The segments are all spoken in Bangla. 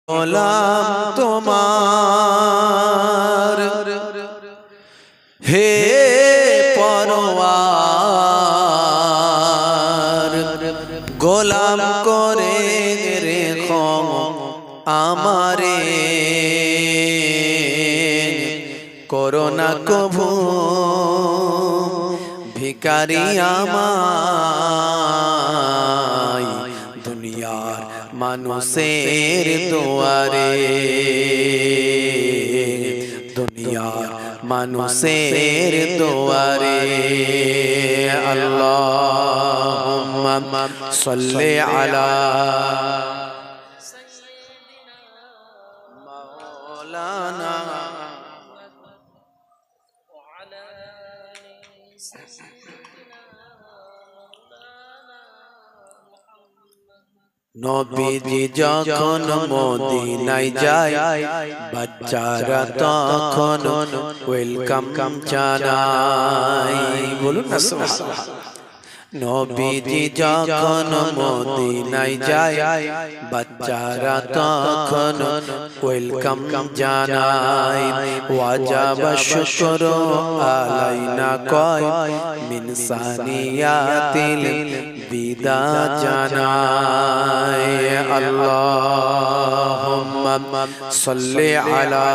গোলাম তোমার হে পরওয়ার গোলাম করে রেখো আমারে করোনা কভু ভিখারি আমায় দুনিয়ার মানুষের দুয়ারে দুনিয়ার মানুষের দুয়ারে আল্লাহুম্মা সাল্লি আলা মাওলানা নবীজি যখন মদিনায় যায় বাচ্চারা তখন ওয়েলকাম জানায় বলুন না সুবহানাল্লাহ নবীজি যখন মদিনায় যায় বাচ্চারা তখন ওয়েলকাম জানায় ওয়াজাব শুকরু আলাইনা কয় মিন সানিয়াতিল বিদা জানায় আল্লাহুম্মা সাল্লি আলা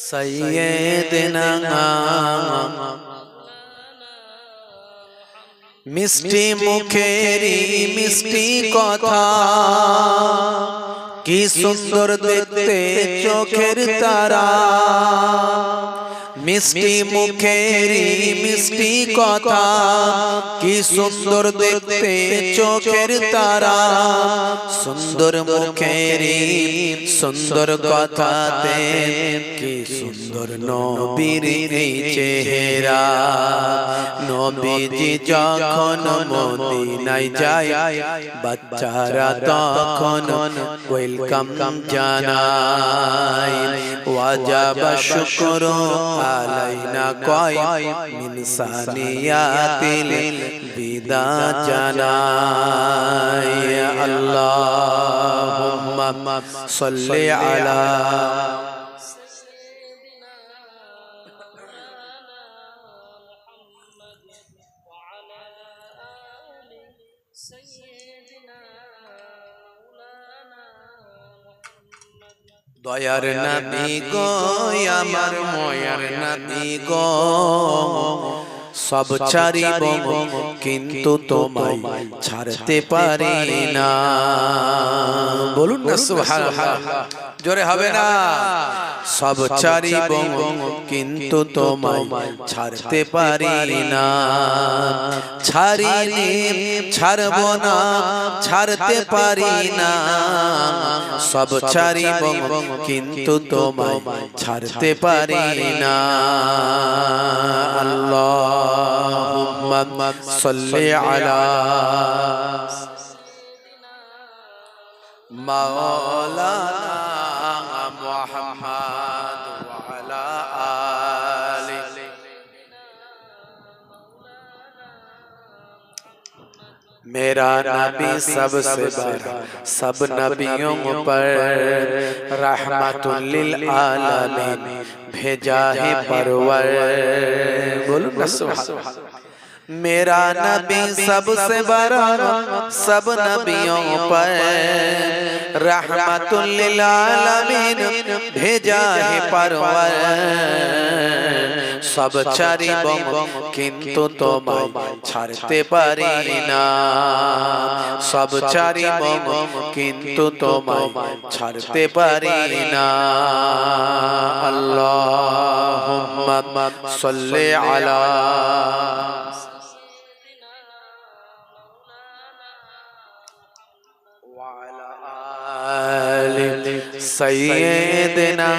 সাইয়্যিদিনা মিষ্টি মুখেরি মিষ্টি কথা কি সুন্দর দেখতে চোখের তারা মিষ্টি মুখেরি মিষ্টি কথা কি সুন্দর দেখতে চোখের তারা সুন্দর মুখেরি সুন্দর কথাতে কি সুন্দর নবীর এই চেহারা নবীজি যখন মদিনায় যায় বাচ্চারা তখন ওয়েলকাম জানায় ওয়াজাব শুকরু আলাইনা কয় মিন সানিয়াতিল বিদা জানায় আল্লাহুম্মা সাল্লি আলা দয়ার নবী গো আমার ময়ার নবী গো সব ছাড়িব কিন্তু তোমায় ছাড়তে পারি না বলুন না সুবহানাল্লাহ জোরে হবে না সব ছাড়িব কিন্তু তোমায় ছাড়তে পারি না ছাড়িনি ছাড়ব না ছাড়তে পারি না সব ছাড়িব কিন্তু তোমায় ছাড়তে পারি না আল্লাহুম্মা সাল্লি আলা মাওলানা মুহাম্মদ ওয়া আলা আলি मेरा नबी सबसे बड़ा सब नबियों पर रहमतुल लिल आलमीन भेजा है परवर बोलो ना सुभान मेरा नबी सबसे बड़ा सब नबियों पर रहमतुल लिल आलमीन भेजा है परवर सब ছাড়িব কিন্তু তোমায় ছাড়তে পারি না সব ছাড়িব কিন্তু তোমায় ছাড়তে পারি না আল্লাহুম্মা সাল্লি আলা ওয়া আলা আলি সাইয়্যিদিনা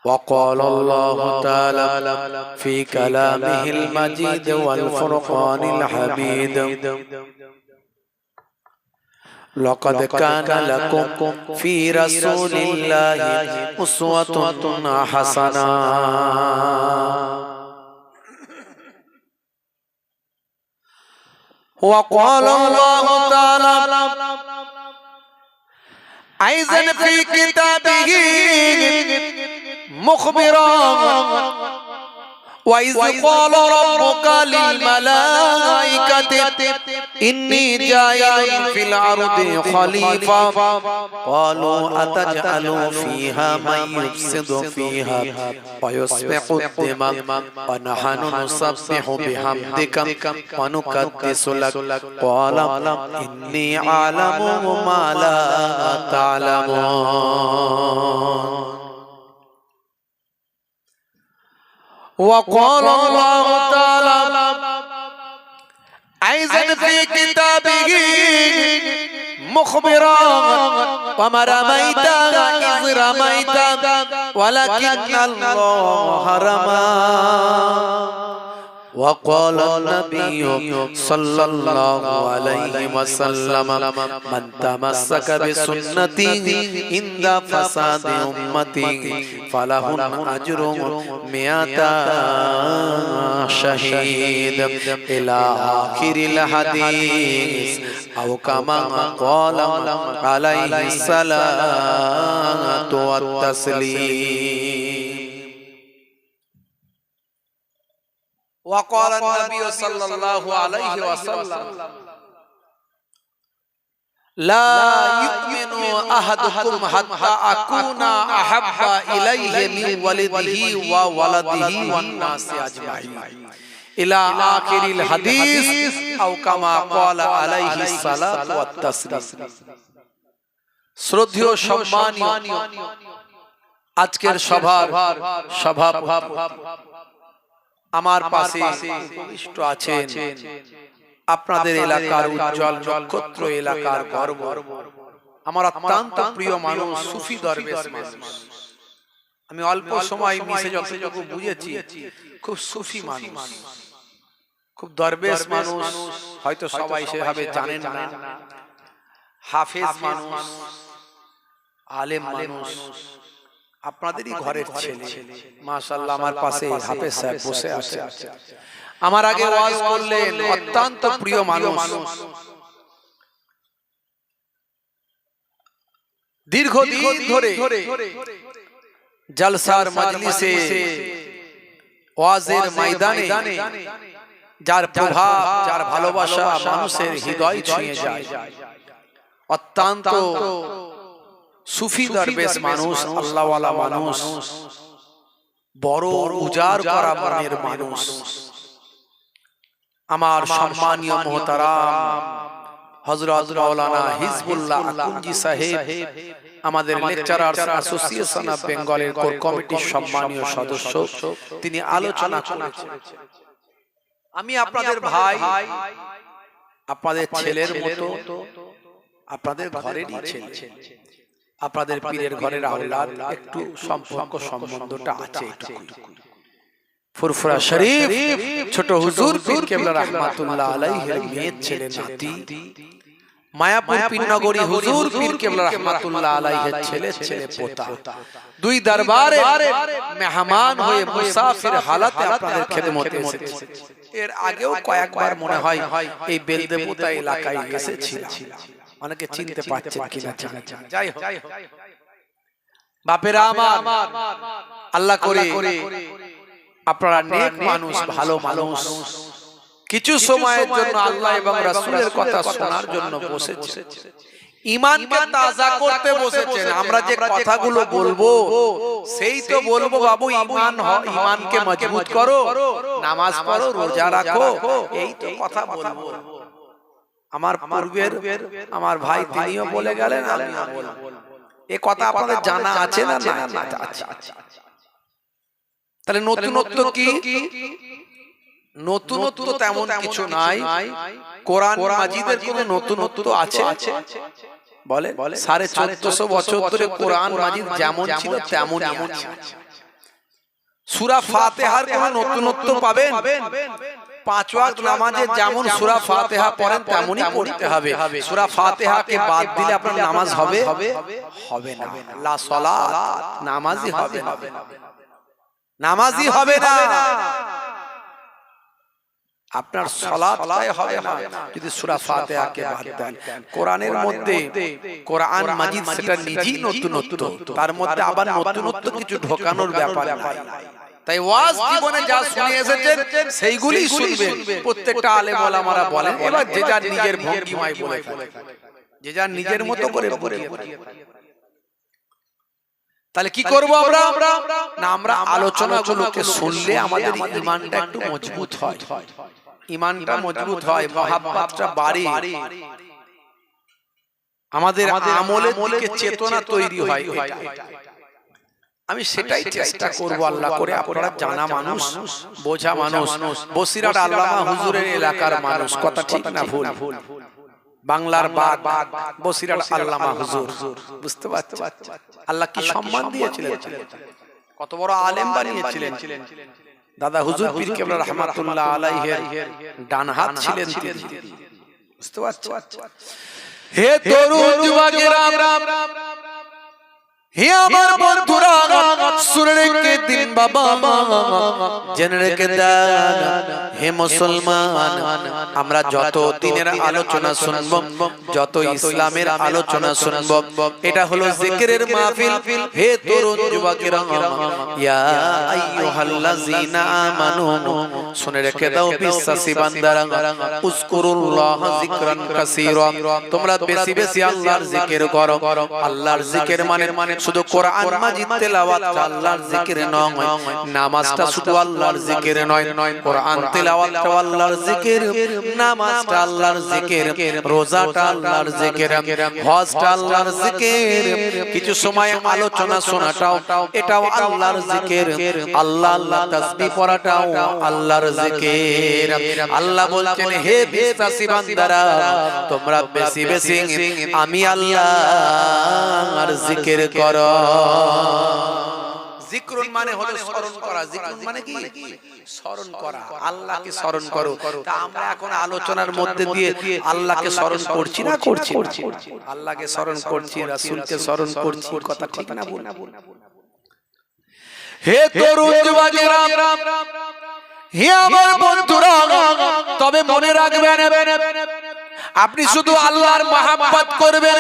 وقال الله تعالى في كلامه المجيد والفرقان الحميد لقد كان لكم في رسول الله أسوة حسنة وقال الله تعالى أيضا في كتابه مخبرا وإذ قال ربك للملائكة إني جاعل في الأرض خليفة قالوا أتجعل فيها من يفسد فيها ويسفك الدماء ونحن نسبح بحمدك ونقدس لك قال إني أعلم ما لا تعلمون وقال الله تعالى أيضا في كتابه مخبرا وما رميت إذ رميت ولكن الله رمى وقال النبي صلى الله عليه وسلم من تمسك بسنتي عند فساد أمتي فله أجر 100 شهيد إلى آخر الحديث أو كما قال عليه الصلاة والتسليم وقال النبي صلى الله عليه وسلم لا يؤمن أحدكم حتى أكون أحب إليه من ولده وولده والناس أجمعين إلى آخر الحديث أو كما قال عليه الصلاة والتسليم শ্রদ্ধেয় সম্মানীয় আজকের সভা আমার পাশে উপবিষ্ট আছেন আপনাদের এলাকার উজ্জ্বল নক্ষত্র এলাকার গর্ব আমার অত্যন্ত প্রিয় মানুষ সুফি দরবেশ মানুষ আমি অল্প সময় মিশে যতটুকু বুঝেছি খুব সুফি মানুষ খুব দরবেশ মানুষ হয়তো সবাই সেভাবে জানেন না হাফেজ মানুষ আলেম মানুষ আপনাদেরই ঘরের ছেলে মাশাআল্লাহ আমার পাশে হাফেজ সাহেব বসে আছে আমার আগে ওয়াজ করলেন অত্যন্ত প্রিয় মানুষ দীর্ঘদিন ধরে জলসার মজলিসে ওয়াজের ময়দানে যার প্রভাব যার ভালোবাসা মানুষের হৃদয় ছুঁয়ে যায় অত্যন্ত সুফি দরবেশ মানুষ আল্লাহওয়ালা মানুষ বড় উজাড় করা মনের মানুষ আমার সম্মানীয় মুহতারাম হযরত মাওলানা হিজবুল্লাহ আকুঞ্জি সাহেব আমাদের লেকচারার্স অ্যাসোসিয়েশন অফ বেঙ্গলের কোর কমিটির সম্মানীয় সদস্য তিনি আলোচনা করেছেন আমি আপনাদের ভাই আপনাদের ছেলের মতো আপনাদের ঘরেরই ছেলে আপনাদের পীরের ঘরের আওলাদ একটু সম্পর্ক সম্বন্ধটা আছে একটু ফুরফুরা শরীফ ছোট হুজুর পীর কেবলা রাহমাতুল্লাহ আলাইহির মেয়ের ছেলে নাতি মায়াপুর পীরনগরী হুজুর পীর কেবলা রাহমাতুল্লাহ আলাইহির ছেলে পোতা দুই দরবারে মেহমান হয়ে মুসাফির হালাতে আপনাদের খেদমতে এসেছে এর আগেও কয়েকবার মনে হয় এই বেলদেবতা এলাকায় এসেছিলাম অনেকে চিনতে পারছেন কিনা যাই হোক বাপেরা আমার আল্লাহ করে আপনারা নেক মানুষ ভালো মানুষ কিছু সময়ের জন্য আল্লাহ এবং রাসূলের কথা শোনার জন্য বসেছেন ঈমানকে তাজা করতে বসেছেন আমরা যে কথাগুলো বলবো সেই তো বলবো বাবু ঈমানকে মজবুত করো নামাজ পড়ো রোজা রাখো এই তো কথা বলবো আমার পূর্বের আমার ভাই তিনিও বলে গেলেন আমিও বলবো এই কথা আপনাদের জানা আছে না না আছে তাহলে নতুনত্ব কি নতুনত্ব তেমন কিছু নাই কোরআন মাজিদের কোনো নতুনত্ব আছে বলে 1450 বছর ধরে কোরআন মাজিদ যেমন ছিল তেমনই আছে সূরা ফাতিহার কোনো নতুনত্ব পাবেন পাঁচ ওয়াক্ত নামাজে যেমন সূরা ফাতিহা পড়েন তেমনই পড়তে হবে। সূরা ফাতিহাকে বাদ দিলে আপনার নামাজ হবে হবে না। লা সালাত, নামাজই হবে না, নামাজই হবে না। আপনার সালাতটাই হবে না যদি সূরা ফাতিহাকে বাদ দেন। কোরআনের মধ্যে কোরআন মাজিদ সেটা নিজেই নতুনত্ব, তার মধ্যে আবার নতুনত্ব কিছু ঢোকানোর ব্যাপার নাই। তাই ওয়াজ জীবনে যা শুনে এসেছেন সেইগুলোই শুনবেন। প্রত্যেকটা আলেম ওলামারা বলেন, এবার যে যার নিজের ভঙ্গিমায় বলে থাকে, যে যার নিজের মতো করে বলে। তাহলে কি করব আমরা? না, আমরা আলোচনাগুলোকে শুনলে আমাদের ঈমানটা একটু মজবুত হয়, ঈমানটা মজবুত হয়, মহাব্বতটা বাড়ে, আমাদের আমলের দিকে চেতনা তৈরি হয়। আমি সেটাই চেষ্টা করব আল্লাহ করে। আপনারা জানা মানুষ, বোঝা মানুষ, বসিরহাট আল্লামা হুজুরের এলাকার মানুষ, কথা ঠিক না ভুল? বাংলার বাগ বসিরহাট আল্লামা হুজুর, বুঝতে পারছেন আল্লাহ কি সম্মান দিয়েছিলেন, কত বড় আলেম বানিয়েছিলেন। দাদা হুজুর পীর কেবলা রাহমাতুল্লাহ আলাইহির ডান হাত ছিলেন তিনি, বুঝতে পারছেন? হে তরুণ যুবকেরা, হে আমার বন্ধুরা, শুনে রেখে দিন বাবা, জেনে রেখে দেন হে মুসলমান, আমরা যত দিনের আলোচনা শুনব, যত ইসলামের আলোচনা শুনব, এটা হলো জিকিরের মাহফিল। হে তরুণ যুবকেরা, ইয়া আইয়ুহাল্লাযীনা আমানু, শুনে রেখে দাও বিশ্বাসী বান্দারা, উযকুরুল্লাহ যিকরান কাসীরা, তোমরা বেশি বেশি আল্লাহর জিকির করো। আল্লাহর জিকির মানে শুধু কোরআন মাজিদ তেলাওয়াত আল্লাহর জিকির নয়, নামাজটা শুধু আল্লাহর জিকির নয়, কোরআন তেলাওয়াতটা আল্লাহর জিকির, নামাজটা আল্লাহর জিকির, রোজাটা আল্লাহর জিকির, হজটা আল্লাহর জিকির, কিছু সময় আলোচনা শোনাটাও এটাও আল্লাহর জিকির, আল্লাহ আল্লাহ তাসবিহ পড়াটাও আল্লাহর জিকির। আল্লাহ বলছেন, হে বিশ্বাসী বান্দারা, তোমরা বেশি বেশি আমি আল্লাহর জিকির করো। জিকরুন মানে হলো স্মরণ করা, জিকরুন মানে কি? স্মরণ করা, আল্লাহকে স্মরণ করো। তা আমরা এখন আলোচনার মধ্যে দিয়ে আল্লাহকে স্মরণ করছি না করছি? আল্লাহকে স্মরণ করছি, রাসূলকে স্মরণ করছি, কথা ঠিক না বল? হে তরুণ যুবকেরা, হে আমার বন্ধুরা, তবে মনে রাখবেন, আপনি শুধু আল্লাহর মহব্বত করবেন,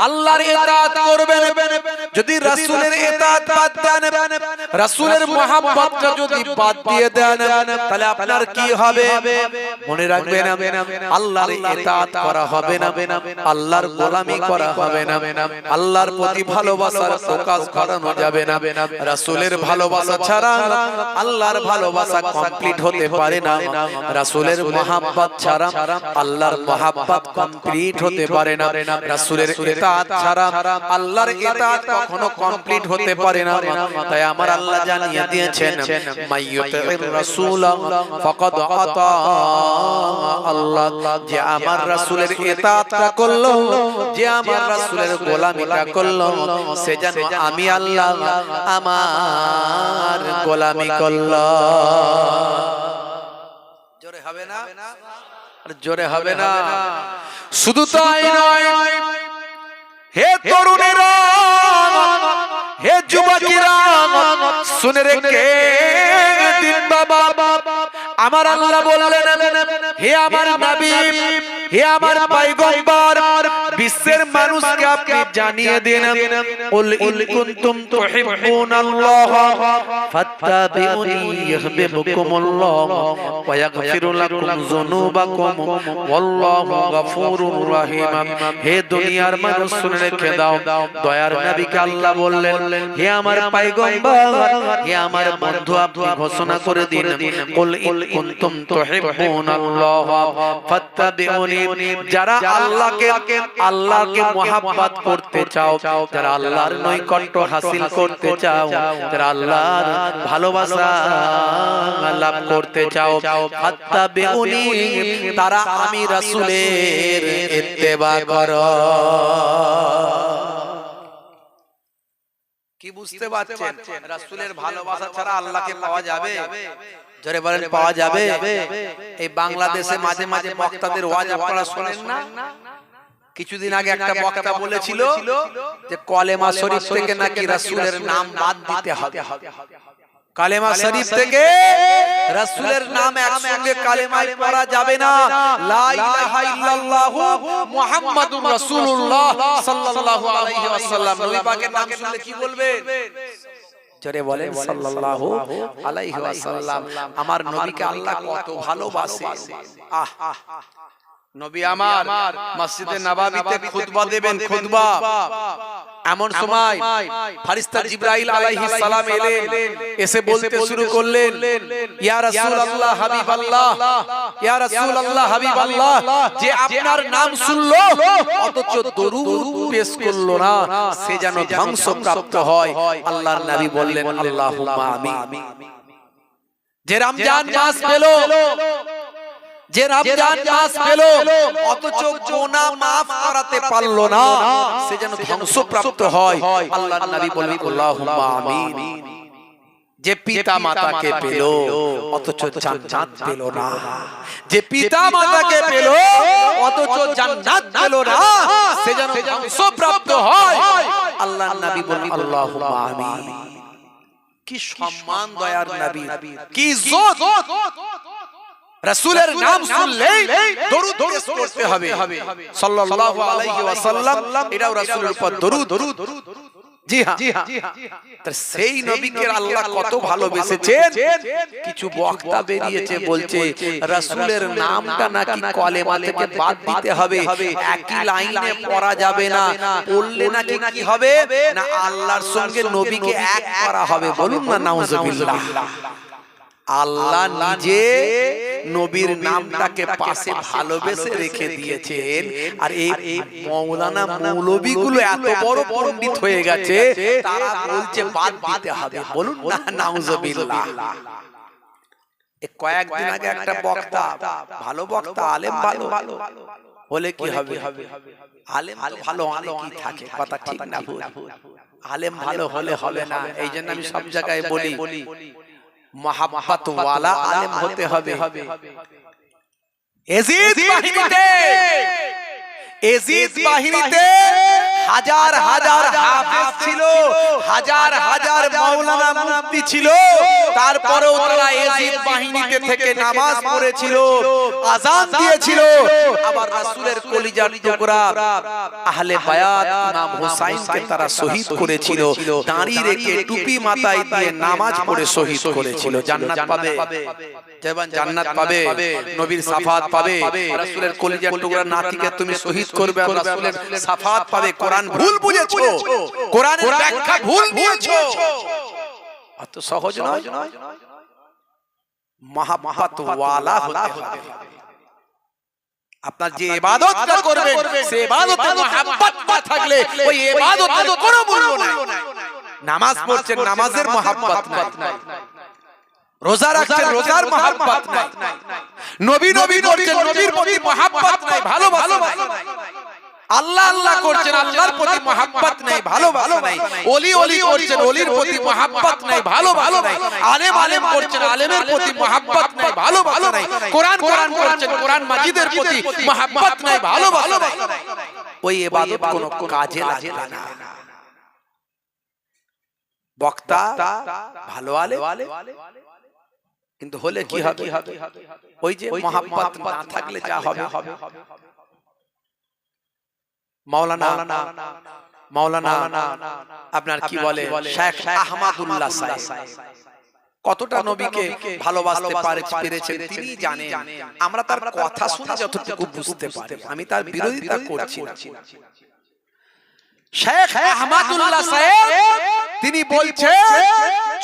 আল্লাহর ইতাআত করবেন। যদি রাসূলের ইতাআত বাদ দেন, রাসূলের মহব্বতটা যদি বাদ দিয়ে দেন, তাহলে আপনার কি হবে? মনে রাখবেন, আল্লাহর ইতাআত করা হবে না, আল্লাহর গোলামি করা হবে না, আল্লাহর প্রতি ভালোবাসার প্রকাশ করানো যাবে না। রাসূলের ভালোবাসা ছাড়া আল্লাহর ভালোবাসা কমপ্লিট হতে পারে না। রাসূলের মহব্বত ছাড়া আল্লাহর মহব্বত কমপ্লিট হতে পারে না। রাসূলের ইতাআত ছাড়া আল্লাহর ইতাআত কখনো কমপ্লিট হতে পারে না। তাই আমার আল্লাহ জানিয়ে দিয়েছেন, মাইয়ুতির রাসূল ফাকাদ আতা আল্লাহ, যে আমার রাসূলের ইতাআতটা করলো, যে আমার রাসূলের গোলামিটা করলো, সে যেন আমি আল্লাহ আমার গোলামি করলো। জোরে হবে না? জোরে হবে না? শুধু তাই নয়, হে তরুণেরা, হে যুবকেরা, শুনে রেখে দিন বাবা, আমার আল্লাহ বললেন, হে আমার নবী, হে আমার পয়গম্বর, বিশ্বের মানুষকে আপনি জানিয়ে দিন, কুল ইন কুনতুম তুহিব্বুনাল্লাহ ফাত্তাবিউনি ইউহিব্বুকুমুল্লাহ ওয়া ইয়াগফিরু লাকুম যুনুবাকুম ওয়াল্লাহু গফুরুর রহিম। হে দুনিয়ার মানুষ, শুনে রেখে দাও, দয়ার নবীকে আল্লাহ বললেন, হে আমার পয়গম্বর, হে আমার বন্ধু, আপনি ঘোষণা করে দিন, কুল ইন কুনতুম তুহিব্বুনাল্লাহ ফাত্তাবিউনি, যারা আল্লাহকে মহব্বত করতে চাও, যারা আল্লাহর নৈকট্য হাসিল করতে চাও, যারা আল্লাহর ভালোবাসা লাভ করতে চাও, ফাত্তাবিউনি, তারা আমি রাসূলের ইত্তেবা করো। কি বুঝতে পারছেন? রাসূলের ভালোবাসা ছাড়া আল্লাহকে পাওয়া যাবে? জোরে বলেন, পাওয়া যাবে? এই বাংলাদেশে মাঝে মাঝে বক্তাদের ওয়াজ আপনারা শোনেন না? কিছুদিন আগে একটা বক্তা বলেছিল যে কলেমা শরীফ থেকে নাকি রাসূলের নাম বাদ দিতে হবে। কালেমা শরীফ থেকে রাসূলের নাম একসঙ্গে কালেমায় পড়া যাবে না। লা ইলাহা ইল্লাল্লাহু মুহাম্মাদুর রাসূলুল্লাহ সাল্লাল্লাহু আলাইহি ওয়াসাল্লাম। নবী পাকের নাম শুনলে কি বলবেন? জোরে বলেন সাল্লাল্লাহু আলাইহি ওয়াসাল্লাম। আমার নবীকে আল্লাহ কত ভালোবাসে। আহ, নবী আমার মসজিদে নববীতে খুতবা দেবেন, খুতবা। এমন সময় ফেরেশতা জিবরাইল আলাইহিস সালাম এলেন, এসে বলতে শুরু করলেন, ইয়া রাসূলুল্লাহ হাবিবাল্লাহ, ইয়া রাসূলুল্লাহ হাবিবাল্লাহ, যে আপনার নাম শুনলো অথচ দরুদ পেশ করলো না, সে যেন ধ্বংসপ্রাপ্ত হয়। আল্লাহর নবী বললেন, আল্লাহুম্মা আমিন। যে রমজান মাস পেল, যে রমজান মাস পেল অথচ গুনাহ maaf করাতে পারলো না, সে যেন ধ্বংসপ্রাপ্ত হয়। আল্লাহর নবী বললেন, আল্লাহুম্মা আমিন। যে পিতা মাতাকে পেল অথচ জান্নাত পেল না, যে পিতা মাতাকে পেল অথচ জান্নাত পেল না, সে যেন ধ্বংসপ্রাপ্ত হয়। আল্লাহর নবী বললেন, আল্লাহুম্মা আমিন। কি সম্মান দয়ার নবী, কি ইজ্জত! রাসূলের নাম শুনলেই দরুদ পেশ করতে হবে সাল্লাল্লাহু আলাইহি ওয়াসাল্লাম। এটাও রাসূলের উপর দরুদ। জি হ্যাঁ, তার সেই নবীকে আল্লাহ কত ভালোবেসেছেন। কিছু বক্তা বেরিয়েছে বলছে রাসূলের নামটা নাকি কলেমা থেকে বাদ দিতে হবে, একই লাইনে পড়া যাবে না, পড়লে নাকি কি হবে না, আল্লাহর সঙ্গে নবীকে এক করা হবে। বলুন না নাউজুবিল্লাহ। আল্লাহ নিজে নবীর নামটাকে পাশে ভালোবেসে রেখে দিয়েছেন, আর এই মাওলানা মৌলবীগুলো এত বড় পণ্ডিত হয়ে গেছে, তারা বলছে বাদ দিতে হবে। বলুন না নাউজুবিল্লাহ। কয়েকদিন আগে একটা বক্তা, ভালো বক্তা, আলেম ভালো হলে কি হবে? আলেম তো ভালো অনেকই থাকে, কথা ঠিক না ভুল? আলেম ভালো হলে হবে না। এই জন্য আমি সব জায়গায় বলি মহাব্বত ওয়ালা আলেম হতে হবে। এজিদ বাহিনীতে হাজার হাজার হাফেজ ছিল, হাজার হাজার মাওলানা মুফতি ছিল, তারপরেও তারা এজিদ বাহিনীতে থেকে নামাজ পড়েছিল, আযান দিয়েছিল। আবার রাসূলের কলিজার টুকরা আহলে বায়াত ইমাম হুসাইনকে তারা শহীদ করেছিল, দাঁড়ি রেখে টুপি মাথায় দিয়ে নামাজ পড়ে শহীদ করেছিল। জান্নাত পাবে, যেমন জান্নাত পাবে, নবীর শাফাত পাবে। রাসূলের কলিজার টুকরা নাতিকে তুমি শহীদ করবে, রাসূলের শাফাত পাবে। কোরআন ভুল বুঝেছো, কোরআনের ব্যাখ্যা ভুল নিয়েছো, অত সহজ নয়। মহাব্বত ওয়ালা হতে হবে। আপনার যে ইবাদতটা করবেন সেই ইবাদতে মহাব্বত না থাকলে ওই ইবাদতের কোনো মূল্য নাই। নামাজ পড়ছেন, নামাজের মহাব্বত নাই। রোজা রাখছেন, রোজার মহাব্বত নাই। নবী নবী করছেন, নবীর প্রতি মহাব্বত নাই, ভালোবাসা নাই। আল্লাহ আল্লাহ করছেন, আল্লাহর প্রতি মহাব্বত নাই, ভালোবাসা নাই। ওলি ওলি করছেন, ওলির প্রতি মহাব্বত নাই, ভালোবাসা নাই। আলেম আলেম করছেন, আলেমের প্রতি মহাব্বত নাই, ভালোবাসা নাই। কোরআন কোরআন করছেন, কোরআন মাজিদের প্রতি মহাব্বত নাই, ভালোবাসা নাই। ওই ইবাদত কোনো কাজে লাগে না। বক্তা ভালো আলেম, কিন্তু হলে কি হবে? ওই যে মহাব্বত না থাকলে যা হবে। মাওলানা আপনার কি বলে শেখ আহমদুল্লাহ সাহেব কতটা নবীকে ভালোবাসতে পেরেছেন তিনি জানেন। আমরা তার কথা শুনে যতটুকু বুঝতে পারি, আমি তার বিরোধিতা করছি না। শেখ আহমদুল্লাহ সাহেব তিনি বলছেন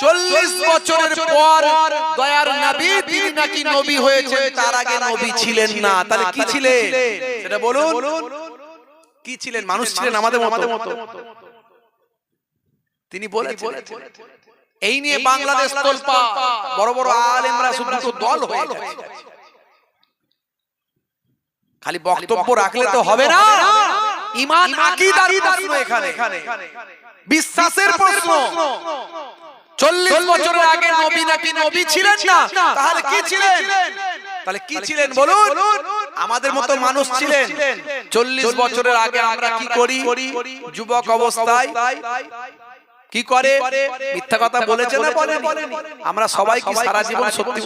40 বছরের পর দয়ার নবী তিনি নাকি নবী হয়েছেন, তার আগে নবী ছিলেন না। তাহলে কি ছিলেন সেটা বলুন? কি ছিলেন? মানুষ ছিলেন আমাদের মতো। তিনি বলেছেন। এই নিয়ে বাংলাদেশ তোলপা, বড় বড় আলেমরা শুধু দল হয়ে গেছে। খালি বক্তব্য রাখলে তো হবে না, ঈমান আকীদার প্রশ্ন এখানে। বিশ্বাসের প্রশ্ন। 40 বছরের আগে নবী নাকি নবী ছিলেন না, তাহলে কি ছিলেন? তাহলে কি ছিলেন বলুন? আমাদের মতো মানুষ ছিলেন। 40 বছরের আগে আমরা কি করি? যুবক অবস্থায় কি করে? মিথ্যা কথা বলেছে না বলেনি? আমরা সবাই কি সারা জীবন সত্যি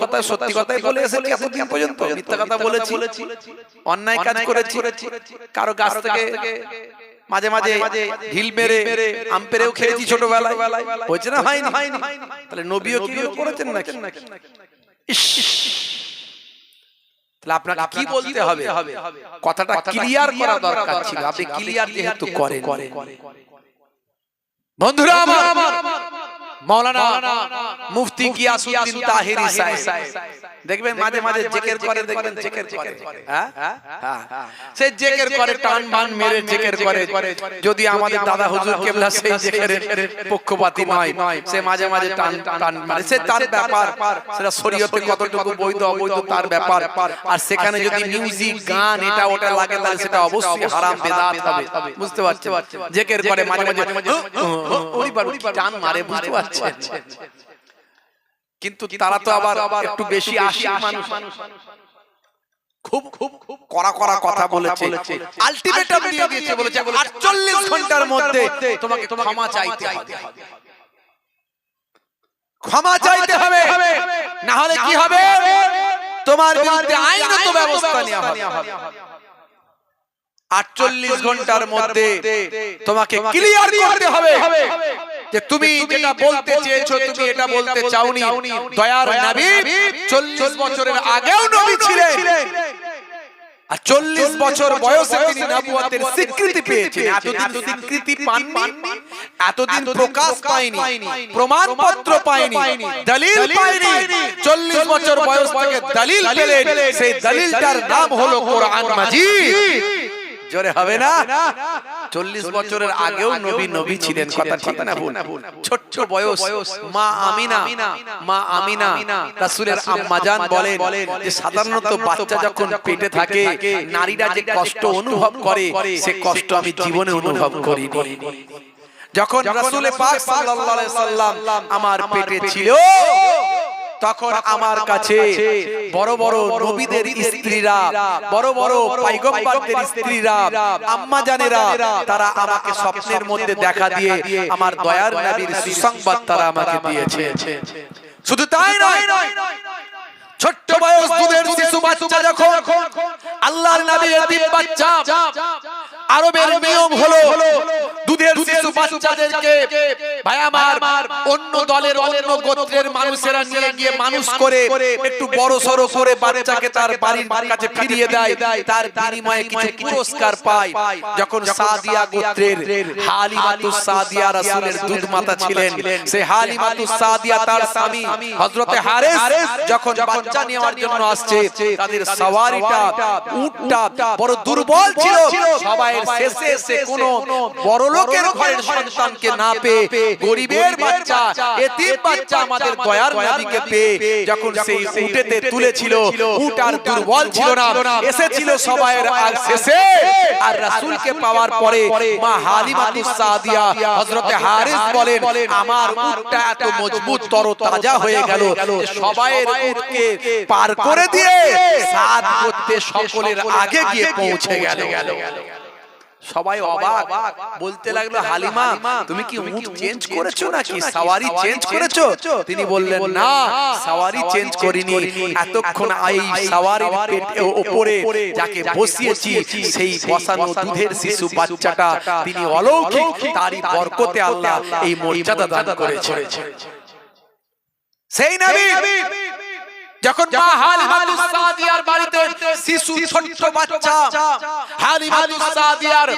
কথাই বলে এসেছি এতদিন পর্যন্ত? মিথ্যা কথা বলেছি, অন্যায় কাজ করেছি, কারো গাছ থেকে মাঝে মাঝে ঢিল মেরে আম পেরেও খেয়েছি ছোটবেলায়, হয়েছে না হয়নি? তাহলে নবীও কি করেছেন নাকি? তাহলে আপনাকে কি বলতে হবে? কথাটা ক্লিয়ার করা দরকার ছিল, আপনি ক্লিয়ার যেহেতু করেন। বন্ধুরা আমার, মাওলানা মুফতি গিয়াসউদ্দিন তাহেরি সাহেব দেখবেন মাঝে মাঝে জিকির করে, দেখবেন জিকির করে, হ্যাঁ সে জিকির করে, টান বান মেরে জিকির করে। যদি আমাদের দাদা হুজুর কেবলা সেই জিকিরের পক্ষপাতী নয়, সে মাঝে মাঝে টান টান মারে, সে তার ব্যাপার, সেটা শরীয়তে কতটুকু বৈধ অবৈধ তার ব্যাপার। আর সেখানে যদি মিউজিক গান এটা ওটা লাগে তাহলে সেটা অবশ্যই হারাম বেদাত হবে, বুঝতে পারছেন? জিকির করে মাঝে মাঝে ওইবার টান মারে, বুঝতে পারছেন? কিন্তু তারা তো আবার একটু বেশি আশি মানুষ, খুব খুব কড়া কড়া কথা বলেছে, আলটিমেটাম দিয়ে দিয়েছে, বলেছে 48 ঘন্টার মধ্যে তোমাকে ক্ষমা চাইতে হবে, ক্ষমা চাইতে হবে, না হলে কি হবে? তোমার বিরুদ্ধে আইনত ব্যবস্থা নেওয়া হবে। 48 ঘন্টার মধ্যে তোমাকে ক্লিয়ার করতে হবে যে তুমি যেটা বলতে চেয়েছো তুমি এটা বলতে চাওনি। দয়ার নবী 40 বছরের আগেও নবী ছিলেন, আর 40 বছর বয়সে তিনি নবুয়তের স্বীকৃতি পেয়েছেন। এতদিন স্বীকৃতি পাননি, এতদিন প্রকাশ পায়নি, প্রমাণপত্র পায়নি, দলিল পায়নি। 40 বছর বয়স থেকে দলিল পেলেন, সেই দলিলটার নাম হলো কোরআন মাজিদ। জোরে হবে না? 40 বছরের আগেও নবী নবী ছিলেন, কথা ঠিক না ভুল? ছোট্ট বয়স, মা আমিনা রাসূলের আম্মাজান বলেন যে সাধারণত বাচ্চা যখন পেটে থাকে নারীরা যে কষ্ট অনুভব করে সে কষ্ট আমি জীবনে অনুভব করিনি। যখন রাসূল পাক সাল্লাল্লাহু আলাইহি সাল্লাম আমার পেটে ছিল তখন আমার কাছে বড় বড় নবীদের স্ত্রীরা, বড় বড় পয়গম্বরদের স্ত্রীরা, আম্মা জানেরা, তারা আমাকে স্বপ্নের মধ্যে দেখা দিয়ে আমার দয়ার নবীর সুসংবাদ তারা আমাকে দিয়েছে। শুধু তাই নয়, ছোট্ট বয়স দুধের শিশু বাচ্চা যখন আল্লাহর নবী এতিম বাচ্চা, আরবের নিয়ম হলো দুধের শিশু বাচ্চাদেরকে ভাই আমার অন্য দলের অন্য গোত্রের মানুষেরা নিয়ে গিয়ে মানুষ করে একটু বড় সরো করে বাচ্চাকে তার বাড়ির কাছে ফিরিয়ে দেয়, তার বিনিময়ে কিছু পুরস্কার পায়। যখন সাদিয়া গোত্রের হালিমাতুস সাদিয়া রাসূলের দুধ মাতা ছিলেন, সেই হালিমাতুস সাদিয়া তার স্বামী হযরতে হারেস যখন বাচ্চা নেওয়ার জন্য আসছে, তাদের সওয়ারিটা উটটা বড় দুর্বল ছিল। সবাই শেষে এসে কোনো বড় লোকের ঘরের সন্তানকে না পেয়ে গরিবের বাচ্চা, এতিম বাচ্চা আমাদের দয়ার নবীকে পেয়ে যখন সেই উটেতে তুলেছিল, উট আর দুর্বল ছিল না, এসেছিল সবাইয়ের আর শেষে। আর রাসূলকে পাওয়ার পরে মা হালিমাতুস সাদিয়া হযরতে হারিস বলেন আমার উটটা এত মজবুত তর তাজা হয়ে গেল যে সবাইয়ের উটকে পার করে দিয়ে সাদ করতে সকলের আগে গিয়ে পৌঁছে গেল। সবাই অবাক, বলতে লাগলো হালিমা তুমি কি উট চেঞ্জ করেছো নাকি সওয়ারি চেঞ্জ করেছো? তিনি বললেন না, সওয়ারি চেঞ্জ করিনি, এতক্ষণ এই সওয়ারির পেটের উপরে যাকে বসিয়েছি সেই বসানো দুধের শিশু বাচ্চাটা তিনি অলৌকিক, তারই বরকতে আল্লাহ এই মর্যাদা দান করেছেন। সেই নবী যখন মা হালিমাতুস সাদিয়ার বাড়িতে শিশু ছোট্ট বাচ্চা হালিমাতুস সাদিয়ার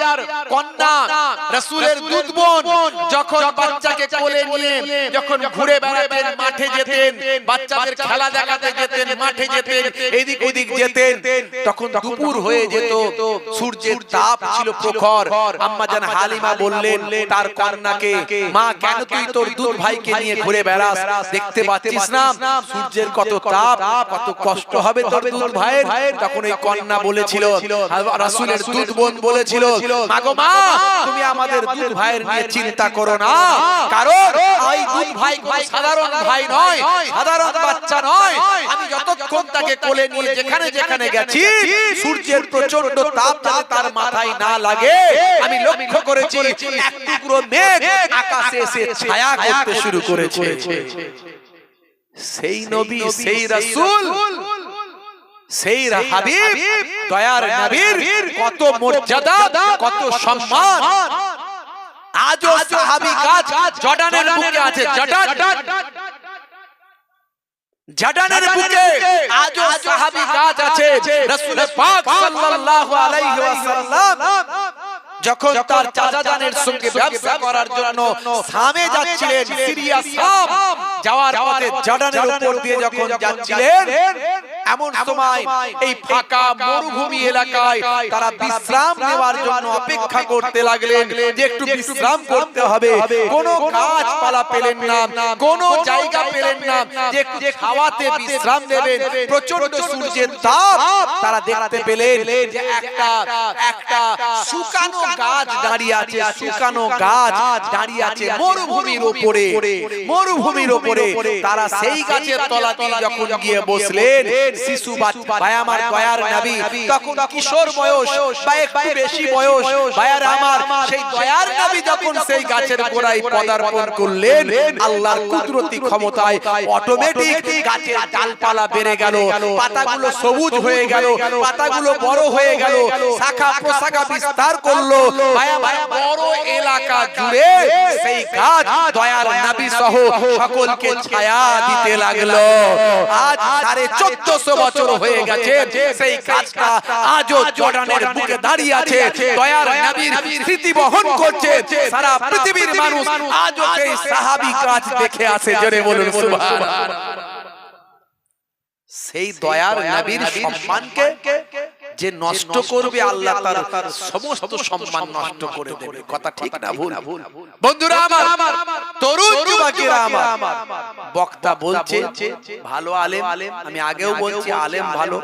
কন্যা রাসূলের দুধবোন যখন বাচ্চাকে কোলে নিয়ে যখন ঘুরে বেড়াতেন, মাঠে যেতেন, বাচ্চাদের খেলা দেখাতে যেতেন, মাঠে যেতেন, এদিক ওদিক যেতেন, তখন দুপুর হয়ে যেত, সূর্যের তাপ ছিল প্রখর। আম্মা জান হালিমা বললেন তার কন্যাকে, মা কেন তুই তোর দুধ ভাইকে নিয়ে ঘুরে বেড়াস, দেখতে পাচ্ছিস না সূর্যের কত তাপ? কত কষ্ট হবে তোর দুধ ভাইয়ের। তখন এই কন্যা বলেছিল, রাসূলের দুধ বোন বলেছিল, মাগো মা তুমি আমাদের দুধ ভাইয়ের নিয়ে চিন্তা করো না, কারণ এই দুধ ভাই কোনো সাধারণ ভাই নয়, সাধারণ বাচ্চা নয়। আমি যতক্ষণ তাকে কোলে নিয়ে যেখানে যেখানে গেছি সূর্যের প্রচন্ড তাপ যাতে তার মাথায় না লাগে আমি লক্ষ্য করেছি এক টুকরো মেঘ আকাশে এসে ছায়া করতে শুরু করেছে। সেই নবী, সেই রাসূল, সেই হাবিব, দয়ার নবীর কত মর্যাদা, কত সম্মান। আজও সাহাবী গাছ জর্ডানের বুকে আছে, জর্ডানের বুকে আজও সাহাবী গাছ আছে। রাসূল পাক সাল্লাল্লাহু আলাইহি ওয়াসাল্লাম যখন তার চাচা জানের সঙ্গে ব্যবসা করার জন্য শামে যাচ্ছিলেন, সিরিয়া শাম যাওয়ার পথে জর্ডানের উপর দিয়ে যখন যাচ্ছিলেন, এমন সময় এই ফাঁকা মরুভূমি এলাকায় তারা বিশ্রাম নেওয়ার জন্য অপেক্ষা করতে লাগলেন যে একটু বিশ্রাম করতে হবে। কোনো গাছপালা পেলেন না, কোনো জায়গা পেলেন না যে একটু খাওয়াতে বিশ্রাম নেবেন। প্রচন্ড সূর্যের তাপ, তারা দেখতে পেলেন যে একটা শুকানো গাছ দাঁড়িয়ে আছে, শুকানো গাছ দাঁড়িয়ে আছে মরুভূমির উপরে, মরুভূমির উপরে। তারা সেই গাছের তলাতে যখন গিয়ে বসলেন, শিশু বাচ্চা ভাই আমার দয়ার নবী তখন কিশোর বয়স বা একটু বেশি বয়স, ভাইয়ার আমার সেই দয়ার নবী যখন সেই গাছের গোড়ায় পদার্পণ করলেন, আল্লাহর কুদরতি ক্ষমতায় অটোমেটিক গাছের ডালপালা বেড়ে গেল, পাতাগুলো সবুজ হয়ে গেল, পাতাগুলো বড় হয়ে গেল, শাখা প্রশাখা বিস্তার করলো। ভাই আমার বড় এলাকা জুড়ে সেই গাছ দয়ার নবী সহ সকলকে ছায়া দিতে লাগলো। আজ 1450 বছর হয়ে গেছে, সেই গাছটা আজও জর্ডানের বুকে দাঁড়িয়ে আছে, দয়ার নবীর স্মৃতি বহন করছে। সারা পৃথিবীর মানুষ আজও সেই সাহাবী গাছ দেখে আসে, জোরে বলুন সুবহানাল্লাহ। সেই দয়ার নবীর সম্মানকে যে নষ্ট করবে, আল্লাহ তার সমস্ত সম্মান নষ্ট করে দেবে। কথা ঠিক না ভুল? বন্ধুরা আমার, তরুণ যুবকেরা আমার, বক্তা বলছে ভালো আলেম, আমি আগেও বলছি আলেম ভালো,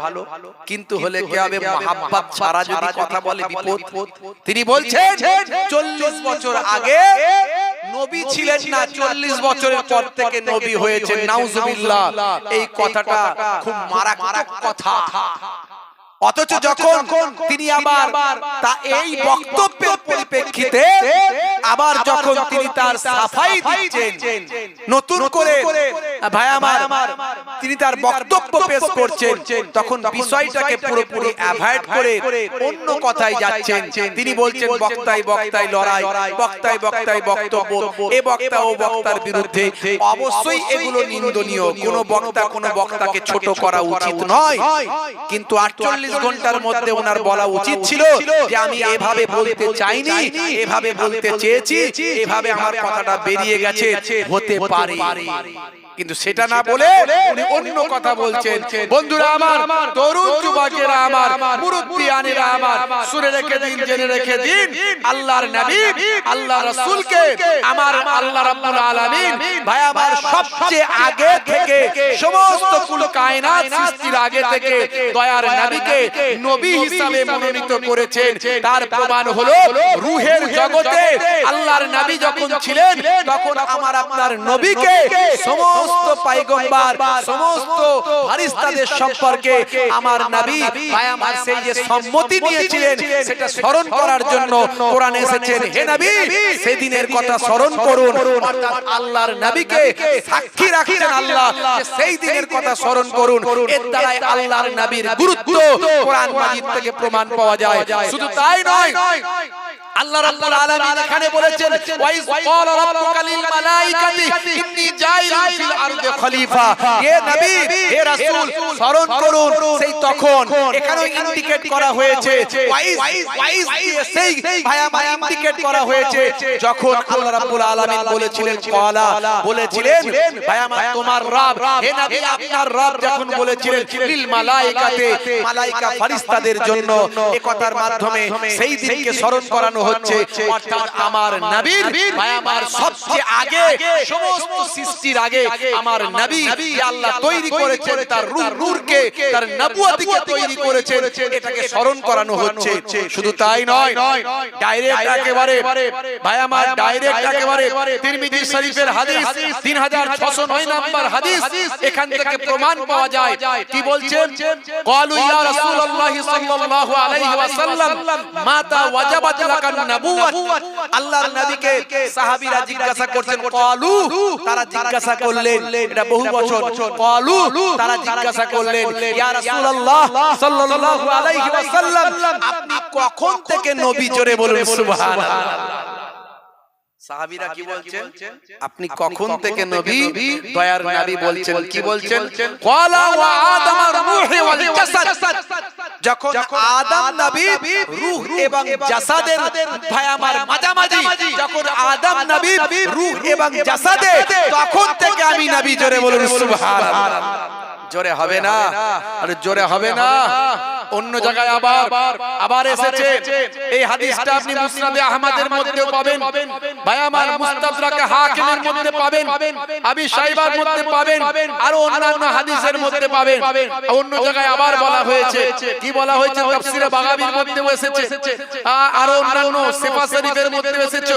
কিন্তু হলে কি হবে, মহাব্বত ছাড়া যদি কথা বলে বিপদ। তিনি বলছেন 40 বছর আগে নবী ছিলেন না, 40 বছরের পর থেকে নবী হয়েছেন, নাউজুবিল্লাহ। এই কথাটা খুব মারাত্মক কথা। অথচ যখন তিনি আবার এই বক্তব্যের পরিপ্রেক্ষিতে আবার যখন তিনি তার সাফাই দিচ্ছেন, নতুন করে ভাই আমার তিনি তার বক্তব্য পেশ করছেন, তখন বিষয়টাকে পুরোপুরি অ্যাভয়েড করে অন্য কথায় যাচ্ছেন। তিনি বলছেন বক্তায় বক্তায় লড়াই, বক্তায় বক্তায় বক্তব্য, এ বক্তা ও বক্তার বিরুদ্ধে। অবশ্যই এগুলো নিন্দনীয়, কোন বক্তা কোন বক্তাকে ছোট করা উচিত নয়, কিন্তু 48 ঘন্টার মধ্যে ওনার বলা উচিত ছিল যে আমি এভাবে বলতে চাইনি, এভাবে বলতে চেয়েছি, এভাবে আমার কথাটা বেরিয়ে গেছে, হতে পারে। কিন্তু সেটা না বলে উনি অন্য কথা বলছেন। বন্ধুরা আমার, তরুণ যুবকেরা আমার, মুরব্বিয়ানেরা আমার, শুনে রেখে দিন, জেনে রেখে দিন, আল্লাহর নবী আল্লাহ রাসূলকে আমার আল্লাহ রাব্বুল আলামিন ভাই আমার সবচেয়ে আগে থেকে, সমস্ত কুল কায়নাত সৃষ্টির আগে থেকে দয়ার নবীকে নবী হিসাবে মনোনীত করেছেন। তার প্রমাণ হলো রূহের জগতে আল্লাহর নবী যখন ছিলেন, তখন আমার আপনার নবীকে সমস্ত পয়গম্বর, সমস্ত ফেরেশতাদের সম্পর্কে আমার নবী ভাই আমার সেই যে সম্মতি নিয়েছিলেন, সেটা স্মরণ করার জন্য কোরআনে এসেছেন, হে নবী সেদিনের কথা স্মরণ করুন। অর্থাৎ আল্লাহর নবীকে সাক্ষী রাখছেন আল্লাহ যে সেই দিনের কথা স্মরণ করুন। এর দ্বারাই আল্লাহর নবীর গুরুত্ব কোরআন মাজিদ থেকে প্রমাণ পাওয়া যায়। শুধু তাই নয়, আল্লাহ রাব্বুল আলামিন এখানে বলেছেন, ওয়াইজ ক্বালা রাব্বুকা লিল মালাইকাতি ইন্নী জাইলুন ফিল আরদি খলিফা। হে নবী, হে রাসূল, স্মরণ করুন সেই তখন। এখানেও ইন্ডিকেট করা হয়েছে, ওয়াইজ দিয়ে সেই ভাই আমার ইন্ডিকেট করা হয়েছে যখন আল্লাহ রাব্বুল আলামিন বলেছিলেন, ক্বালা বলেছিলেন ভাই আমার তোমার রব, হে নবী আপনার রব যখন বলেছিলেন লিল মালাইকাতি, মালাইকা ফেরেশতাদের জন্য, এই কথার মাধ্যমে সেই দিনকে স্মরণ করানো হচ্ছে। অর্থাৎ আমার নবীর ভাই আমার সবচেয়ে আগে, সমস্ত সৃষ্টির আগে আমার নবী আল্লাহ তৈরি করেছেন তার রূহ নূরকে তার নবুয়তকে তৈরি করেছেন এটাকে স্মরণ করানো হচ্ছে শুধু তাই নয় ডাইরেক্ট একেবারে ভাই আমার ডাইরেক্ট একেবারে তিরমিজি শরীফের হাদিস 3609 নাম্বার হাদিস এখান থেকে প্রমাণ পাওয়া যায় কি বলছেন ক্বালু ইয়া রাসূলুল্লাহ সাল্লাল্লাহু আলাইহি ওয়াসাল্লাম মাতা ওয়াজাবাত লাকান নবুওয়াত আল্লাহর নবীকে সাহাবীরা জিজ্ঞাসা করছেন ক্বালু তারা জিজ্ঞাসা করলেন এটা বহু বচন ক্বালু তারা জিজ্ঞাসা করলেন ইয়া রাসূলুল্লাহ সাল্লাল্লাহু আলাইহি ওয়াসাল্লাম আপনি কখন থেকে নবী জোরে বলুন সুবহানাল্লাহ সাহাবীরা কি বলছেন আপনি কখন থেকে নবী দয়ার নবী বলছেন কি বলছেন ক্বালা ওয়া আদম রূহি ওয়াল জাসাদ যখন আদম নবী রূহ এবং জাসাদের ভাই আমার মাঝামাঝি যখন আদম নবী রূহ এবং জাসাদে তখন থেকে আমি নবী জোরে বলুন সুবহানাল্লাহ জোরে হবে না আরে জোরে হবে না অন্য জায়গায় আবার এসেছে এই হাদিসটা আপনি মুসনাদে আহমদের মধ্যেও পাবেন ভাই আমার মুস্তাদরাক হাকিমের মধ্যে পাবেন আবি শাইবার মধ্যে পাবেন আর অন্যান্য হাদিসের মধ্যে পাবেন অন্য জায়গায় আবার বলা হয়েছে কি বলা হয়েছে তাফসীরে বাগাবীর মধ্যেও এসেছে আর অন্যান্য সিফা শরীফের মধ্যে এসেছে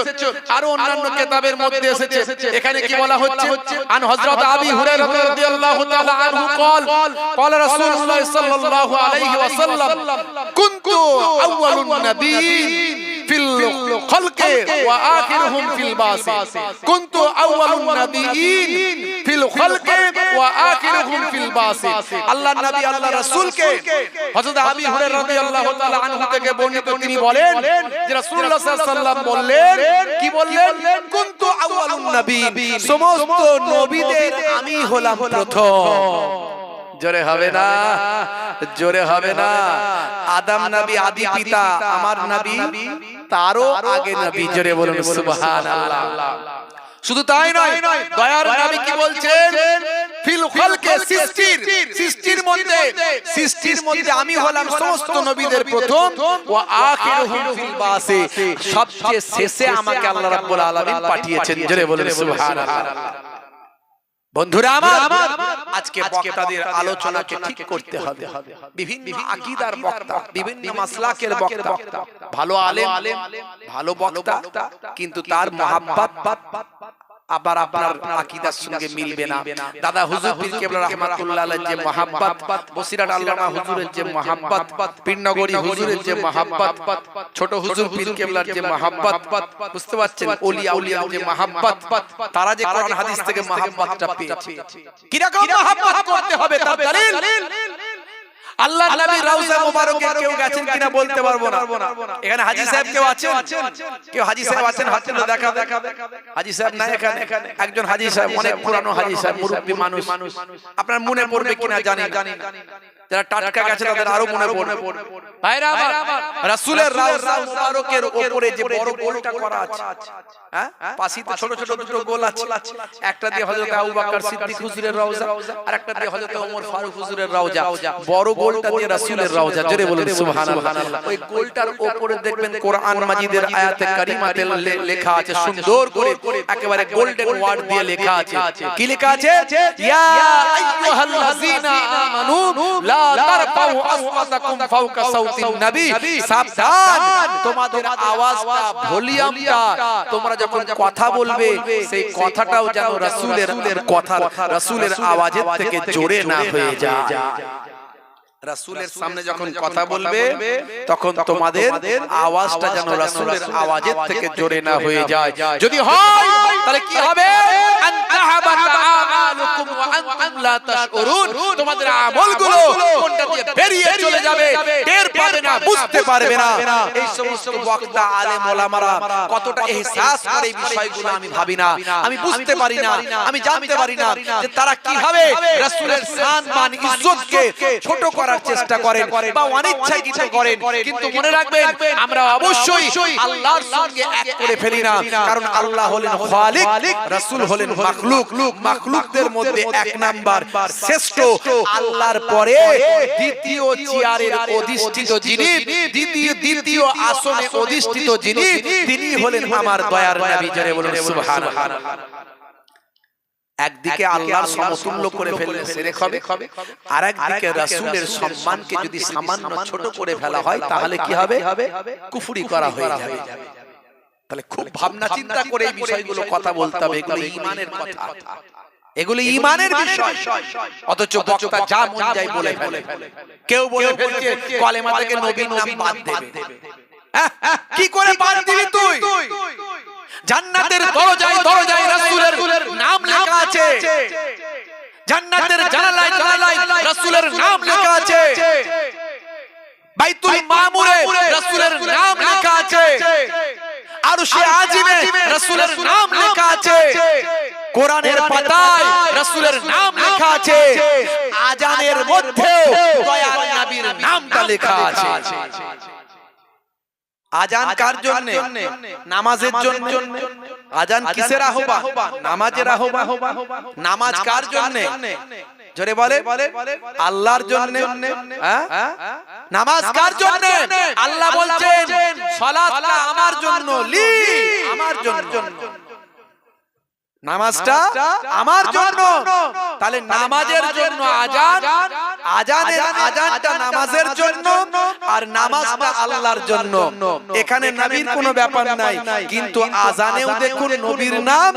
আর অন্যান্য কিতাবের মধ্যে এসেছে এখানে কি বলা হচ্ছে আন হযরত আবি হুরায়রা রাদিয়াল্লাহু তাআলা আনহু قال قال رسول الله صلى الله عليه وسلم كنت اول النبيين في الخلق واخرهم في البعث كنت اول النبيين في الخلق واخرهم في البعث আল্লাহ নবী আল্লাহ রাসূলকে হযরত আবী হুরায়রা রাদিয়াল্লাহু তাআলা আনহু থেকে বর্ণিত তিনি বলেন যে রাসূলুল্লাহ সাল্লাল্লাহু আলাইহি ওয়াসাল্লাম বললেন কি বললেন কুনতু আউয়ালুন নবীন সমস্ত নবীদের আমি হলাম প্রথম জোরে হবে না জোরে হবে না আদম নবী আদি পিতা আমার নবী তারও আগে নবী জোরে বলুন সুবহানাল্লাহ শুধু তাই নয় দয়ার নবী কি বলছেন ফিল খালকে সৃষ্টির মধ্যে আমি হলাম সমস্ত নবীদের প্রথম ওয়া আখিরুহুম ফিল বাসে সবচেয়ে শেষে আমাকে আল্লাহ রাব্বুল আলামিন পাঠিয়েছেন জোরে বলুন সুবহানাল্লাহ বন্ধুরা আমার আজকে বক্তাদের আলোচনাকে ঠিক করতে হবে বিভিন্ন আকীদার বক্তা বিভিন্ন মাসলাকের বক্তা ভালো আলেম ভালো বক্তা কিন্তু তার মহব্বত আবার আপনার আকীদার সঙ্গে মিলবে না দাদা হুজুর পীর কেবলা রাহমাতুল্লাহ আলাইহি যে মহব্বত বসিরহাট আল্লামা হুজুরের যে মহব্বত পীরনগরী হুজুরের যে মহব্বত ছোট হুজুর পীর কেবলার যে মহব্বত বুঝতে পারছেন ওলিয়া আউলিয়ার যে মহব্বত তারা যে কোরআন হাদিস থেকে মহব্বতটা পেয়েছে কি রকম মহব্বত করতে হবে তার দলিল আল্লাহর নবী রওজা মুবারকে কেউ গেছেন কিনা বলতে পারবো না এখানে হাজী সাহেব কেউ আছেন কেউ হাজী সাহেব আছেন হাত তুলে দেখা হাজী সাহেব না এখানে একজন হাজী সাহেব অনেক পুরানো হাজী সাহেব মুরব্বি মানুষ আপনার মনে পড়বে কিনা জানি যারা টাটকা গেছে তাদের আরো মনে পড়বে ভাইরা আমার রাসূলের রওজা মুবারকের উপরে যে বড় গোলটা করা আছে হ্যাঁ পাশে ছোট ছোট দুটো গোল আছে একটা দিয়ে হযরত আবু বকর সিদ্দিক হুজুরের রওজা আর একটা দিয়ে হযরত ওমর ফারুক হুজুরের রওজা বড় গোলটা দিয়ে রাসূলের রওজা জোরে বলুন সুবহানাল্লাহ ওই গোলটার উপরে দেখবেন কোরআন মাজিদের আয়াতে কারিমাতে লেখা আছে সুন্দর করে একেবারে গোল্ডেন ওয়ার্ড দিয়ে লেখা আছে কি লেখা আছে ইয়া আইয়ুহাল্লাযিনা আমানু লা তারফাউ আসওয়াতাকুম ফাওকা সাউতিন নবী সাবধান তোমাদের আওয়াজটা ভলিউমটা তোমরা যখন কথা বলবে সেই কথাটাও যেন রাসূলের কথা রাসূলের আওয়াজের থেকে জোরে না হয়ে যায় রাসূলের সামনে যখন কথা বলবে তখন তোমাদের আওয়াজটা যেন রাসূলের আওয়াজের থেকে জোরে না হয়ে যায় যদি হয় তাহলে কি হবে আনতাহাবাত আমালুকুম ওয়া আনতুম লা তাশউরুন তোমাদের আমলগুলো কোনটা দিয়ে বেরিয়ে চলে যাবে টের পাবে না বুঝতে পারবে না এই সমস্ত বক্তা আলেম ওলামারা কতটা ইহসাস করে এই বিষয়গুলো আমি ভাবি না আমি বুঝতে পারি না আমি জানতে পারি না যে তারা কিভাবে রাসূলের শান মান ইজ্জতকে ছোট করার চেষ্টা করেন বা অনিচ্ছাকৃত করেন কিন্তু মনে রাখবেন আমরা অবশ্যই আল্লাহর সঙ্গে এক করে ফেলি না কারণ আল্লাহ হলেন খালিক রাসূল হলেন মাখলুক মাখলুকদের মধ্যে এক নাম্বার শ্রেষ্ঠ আল্লাহর পরে দ্বিতীয় চেয়ারের অধিষ্ঠিত যিনি দ্বিতীয় আসনে অধিষ্ঠিত যিনি তিনি হলেন আমার দয়ার নবী জোরে বলুন সুবহানাল্লাহ একদিকে আল্লাহর সমতুল্য করে ফেললে শিরক হবে, আর একদিকে রাসূলের সম্মানকে যদি সামান্য ছোট করে ফেলা হয় তাহলে কি হবে? কুফরি করা হয়ে যাবে। তাহলে খুব ভাবনা চিন্তা করে এই বিষয়গুলো কথা বলতে হবে। এগুলো ঈমানের কথা, এগুলো ঈমানের বিষয়। অথচ বক্তা যা মন চায় বলে ফেলে। কেউ বলে ফেলছে কলেমা থেকে নবীর নাম বাদ দেবে। কি করে বাদ দিবি তুই? জান্নাতের দরজায় দরজায় রাসূলের নাম লেখা আছে, জান্নাতের জানালায় জানালায় রাসূলের নাম লেখা আছে, বাইতুল মামুরে রাসূলের নাম লেখা আছে, আরশে আজিমে রাসূলের নাম লেখা আছে, কোরআনের পাতায় রাসূলের নাম লেখা আছে, আজানের মধ্যেও দয়াল নবীর নামটা লেখা আছে। আজান কার জন্য? নামাজের জন্য। আজান কিসের আহ্বান? নামাজের আহ্বান। নামাজ কার জন্য? জোরে বলে, আল্লাহর জন্য। নামাজ কার জন্য? আল্লাহ বলছেন সালাতটা আমার জন্য, লি আমার জন্য, নামাজটা আমার জন্য। তাহলে নামাজের জন্য আজান, আজানের আজানটা নামাজের জন্য, আর নামাজটা আল্লাহর জন্য। এখানে নবীর কোনো ব্যাপার নাই, কিন্তু আজানেও দেখুন নবীর নাম,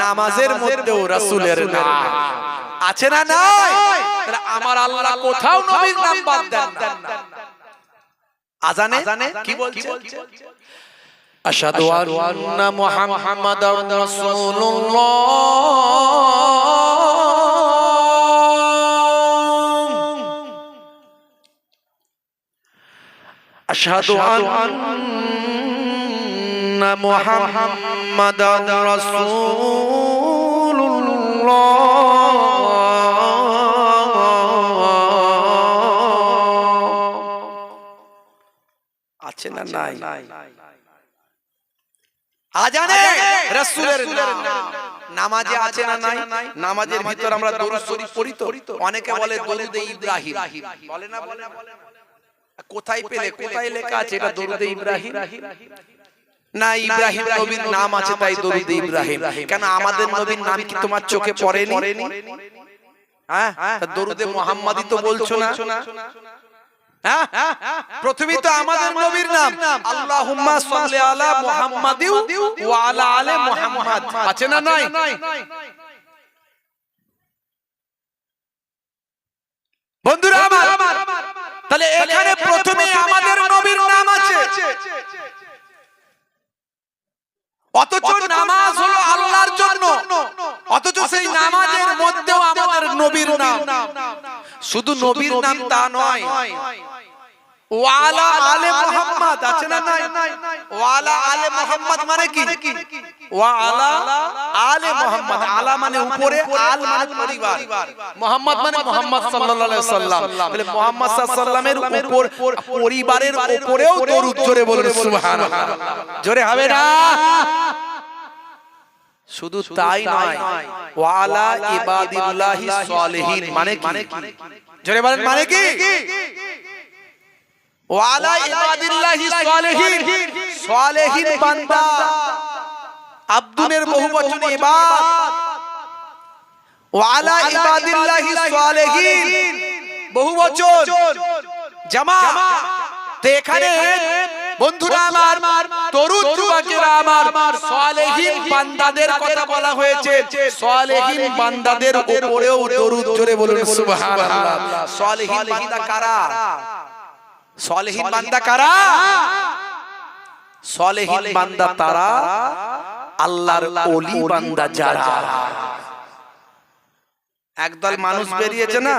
নামাজের মধ্যেও রাসূলের নাম আছে না নাই? তাহলে আমার আল্লাহ কোথাও নবীর নাম বাদ দেন না। আজানে কি বলছে? আশহাদু আন্না মুহাম্মাদার রাসূলুল্লাহ, আশহাদু আন্না মুহাম্মাদার রাসূলুল্লাহ। আছে না নাই? আজানে রাসূলের নাম, নামাজে আছে না নাই? নামাজের ভিতর আমরা দরুদ শরীফ পড়ি তো, অনেকে বলে দরুদে ইব্রাহিম, বলে না? বলে কোথায় পেলে? কোথায় লেখা আছে এটা দরুদে ইব্রাহিম? না, ইব্রাহিম নবীর নাম আছে তাই দরুদে ইব্রাহিম। কেন আমাদের নবীর নাম কি তোমার চোখে পড়েনি? হ্যাঁ, দরুদে মুহাম্মাদি তো বলছো না? প্রথমেই তো আমাদের নবীর নাম আল্লাহুম্মা সাল্লি আলা মুহাম্মাদি ওয়া আলা আলি মুহাম্মাদ আছে না নাই? বন্ধুরা আমার, তাহলে এখানে প্রথমেই আমাদের নবীর নাম আছে, অথচ নামাজ হলো আল্লাহর জন্য, অথচ সেই নামাজের মধ্যেও আমাদের নবীর নাম। শুধু নবীর নাম তা নয়, ওয়ালা আলে মুহাম্মদ আছে না নাই? ওয়ালা আলে মুহাম্মদ মানে কি? ওয়ালা আলে মুহাম্মদ, আলা মানে উপরে, আল মানে পরিবার, মুহাম্মদ মানে মুহাম্মদ সাল্লাল্লাহু আলাইহি ওয়াসাল্লাম। তাহলে মুহাম্মদ সাল্লাল্লাহু আলাইহি ওয়াসাল্লামের উপর পরিবারের উপরেও দরুদ জোরে বলুন সুবহানাল্লাহ। জোরে হবে না? শুধু তাই নয়, ওয়ালা ইবাদিল্লাহি সালিহিন মানে কি? জোরে বলেন মানে কি? ওয়ালা ইবাদিল্লাহি সালিহিন, সালিহিন বান্দা, আব্দুনের বহুবচন ইবাদ। ওয়ালা ইবাদিল্লাহি সালিহিন বহুবচন, জামা। তো এখানে বন্ধুরা আমার, দরুদ পাকেরা আমার সালেহিন বান্দাদের কথা বলা হয়েছে, সালেহিন বান্দাদের উপরেও দরুদ জোরে বলুন সুবহানাল্লাহ। সালেহিন বান্দা কারা? সালেহিন বান্দা কারা? সালেহিন বান্দা তারা আল্লাহর ওলি বান্দা যারা। একদল মানুষ বেরিয়েছে না,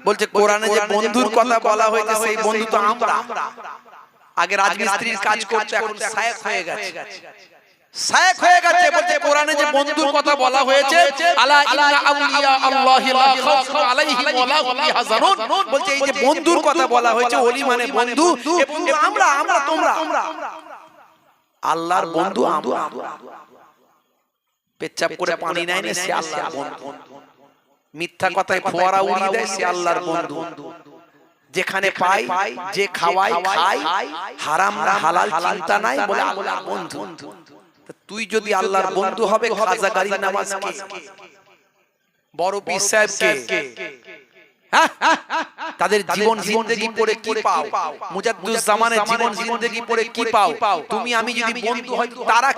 বলছে কোরআনে যে বন্ধুর কথা বলা হয়েছে সেই বন্ধু তো আমরা। আগে রাজমিস্ত্রির কাজ করতে, এখন শায়েখ হয়ে গেছে, শায়েখ হয়ে গেছে। বলছে কোরআনে যে বন্ধুর কথা বলা হয়েছে, আলা ইন্না আউলিয়া আল্লাহি লা খাউফুন আলাইহিম ওয়া লা হুম ইয়াহজানুন, বলছে এই যে বন্ধুর কথা বলা হয়েছে, ওলি মানে বন্ধু, এই বন্ধু আমরা, আমরা তোমরা। আল্লাহর বন্ধু আমরা। পেচ্ছাপ করে পানি নেয় না, সে আল্লাহর বন্ধু। মিথ্যা কথায় ফোয়ারা উড়িয়ে দেয়, সে আল্লাহর বন্ধু। যেখানে পাই, যে খাওয়াই খাই, হারাম না হালাল চিন্তা নাই, বলে আল্লাহর বন্ধু। তুই যদি আল্লাহর বন্ধু হবে, খাজা গাড়ির নামাজ কি? বড় পীর সাহেবকে তাদের জীবন জিন্দেগি পড়ে কি পাও? মুজাদ্দুজ্জামানের জীবন জিন্দেগি পড়ে কি পাও? তুমি আমি যদি বন্ধু হয় তারা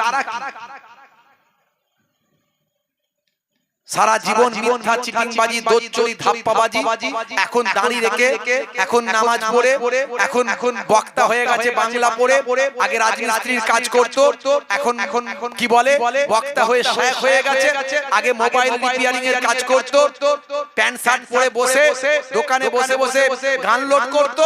সারা জীবন মিথ্যা চিটিংবাজি দোচ্চরি ধাপ্পাবাজি, এখন দাঁড়ি রেখে এখন নামাজ পড়ে এখন বক্তা হয়ে গেছে বাংলা পড়ে, আগে রাজমিস্ত্রির কাজ করত, এখন কি বলে বক্তা হয়ে শায়েখ হয়ে গেছে, আগে মোবাইল রিপেয়ারিং এর কাজ করত, প্যান্ট শার্ট পরে বসে দোকানে বসে বসে গান লোড করত,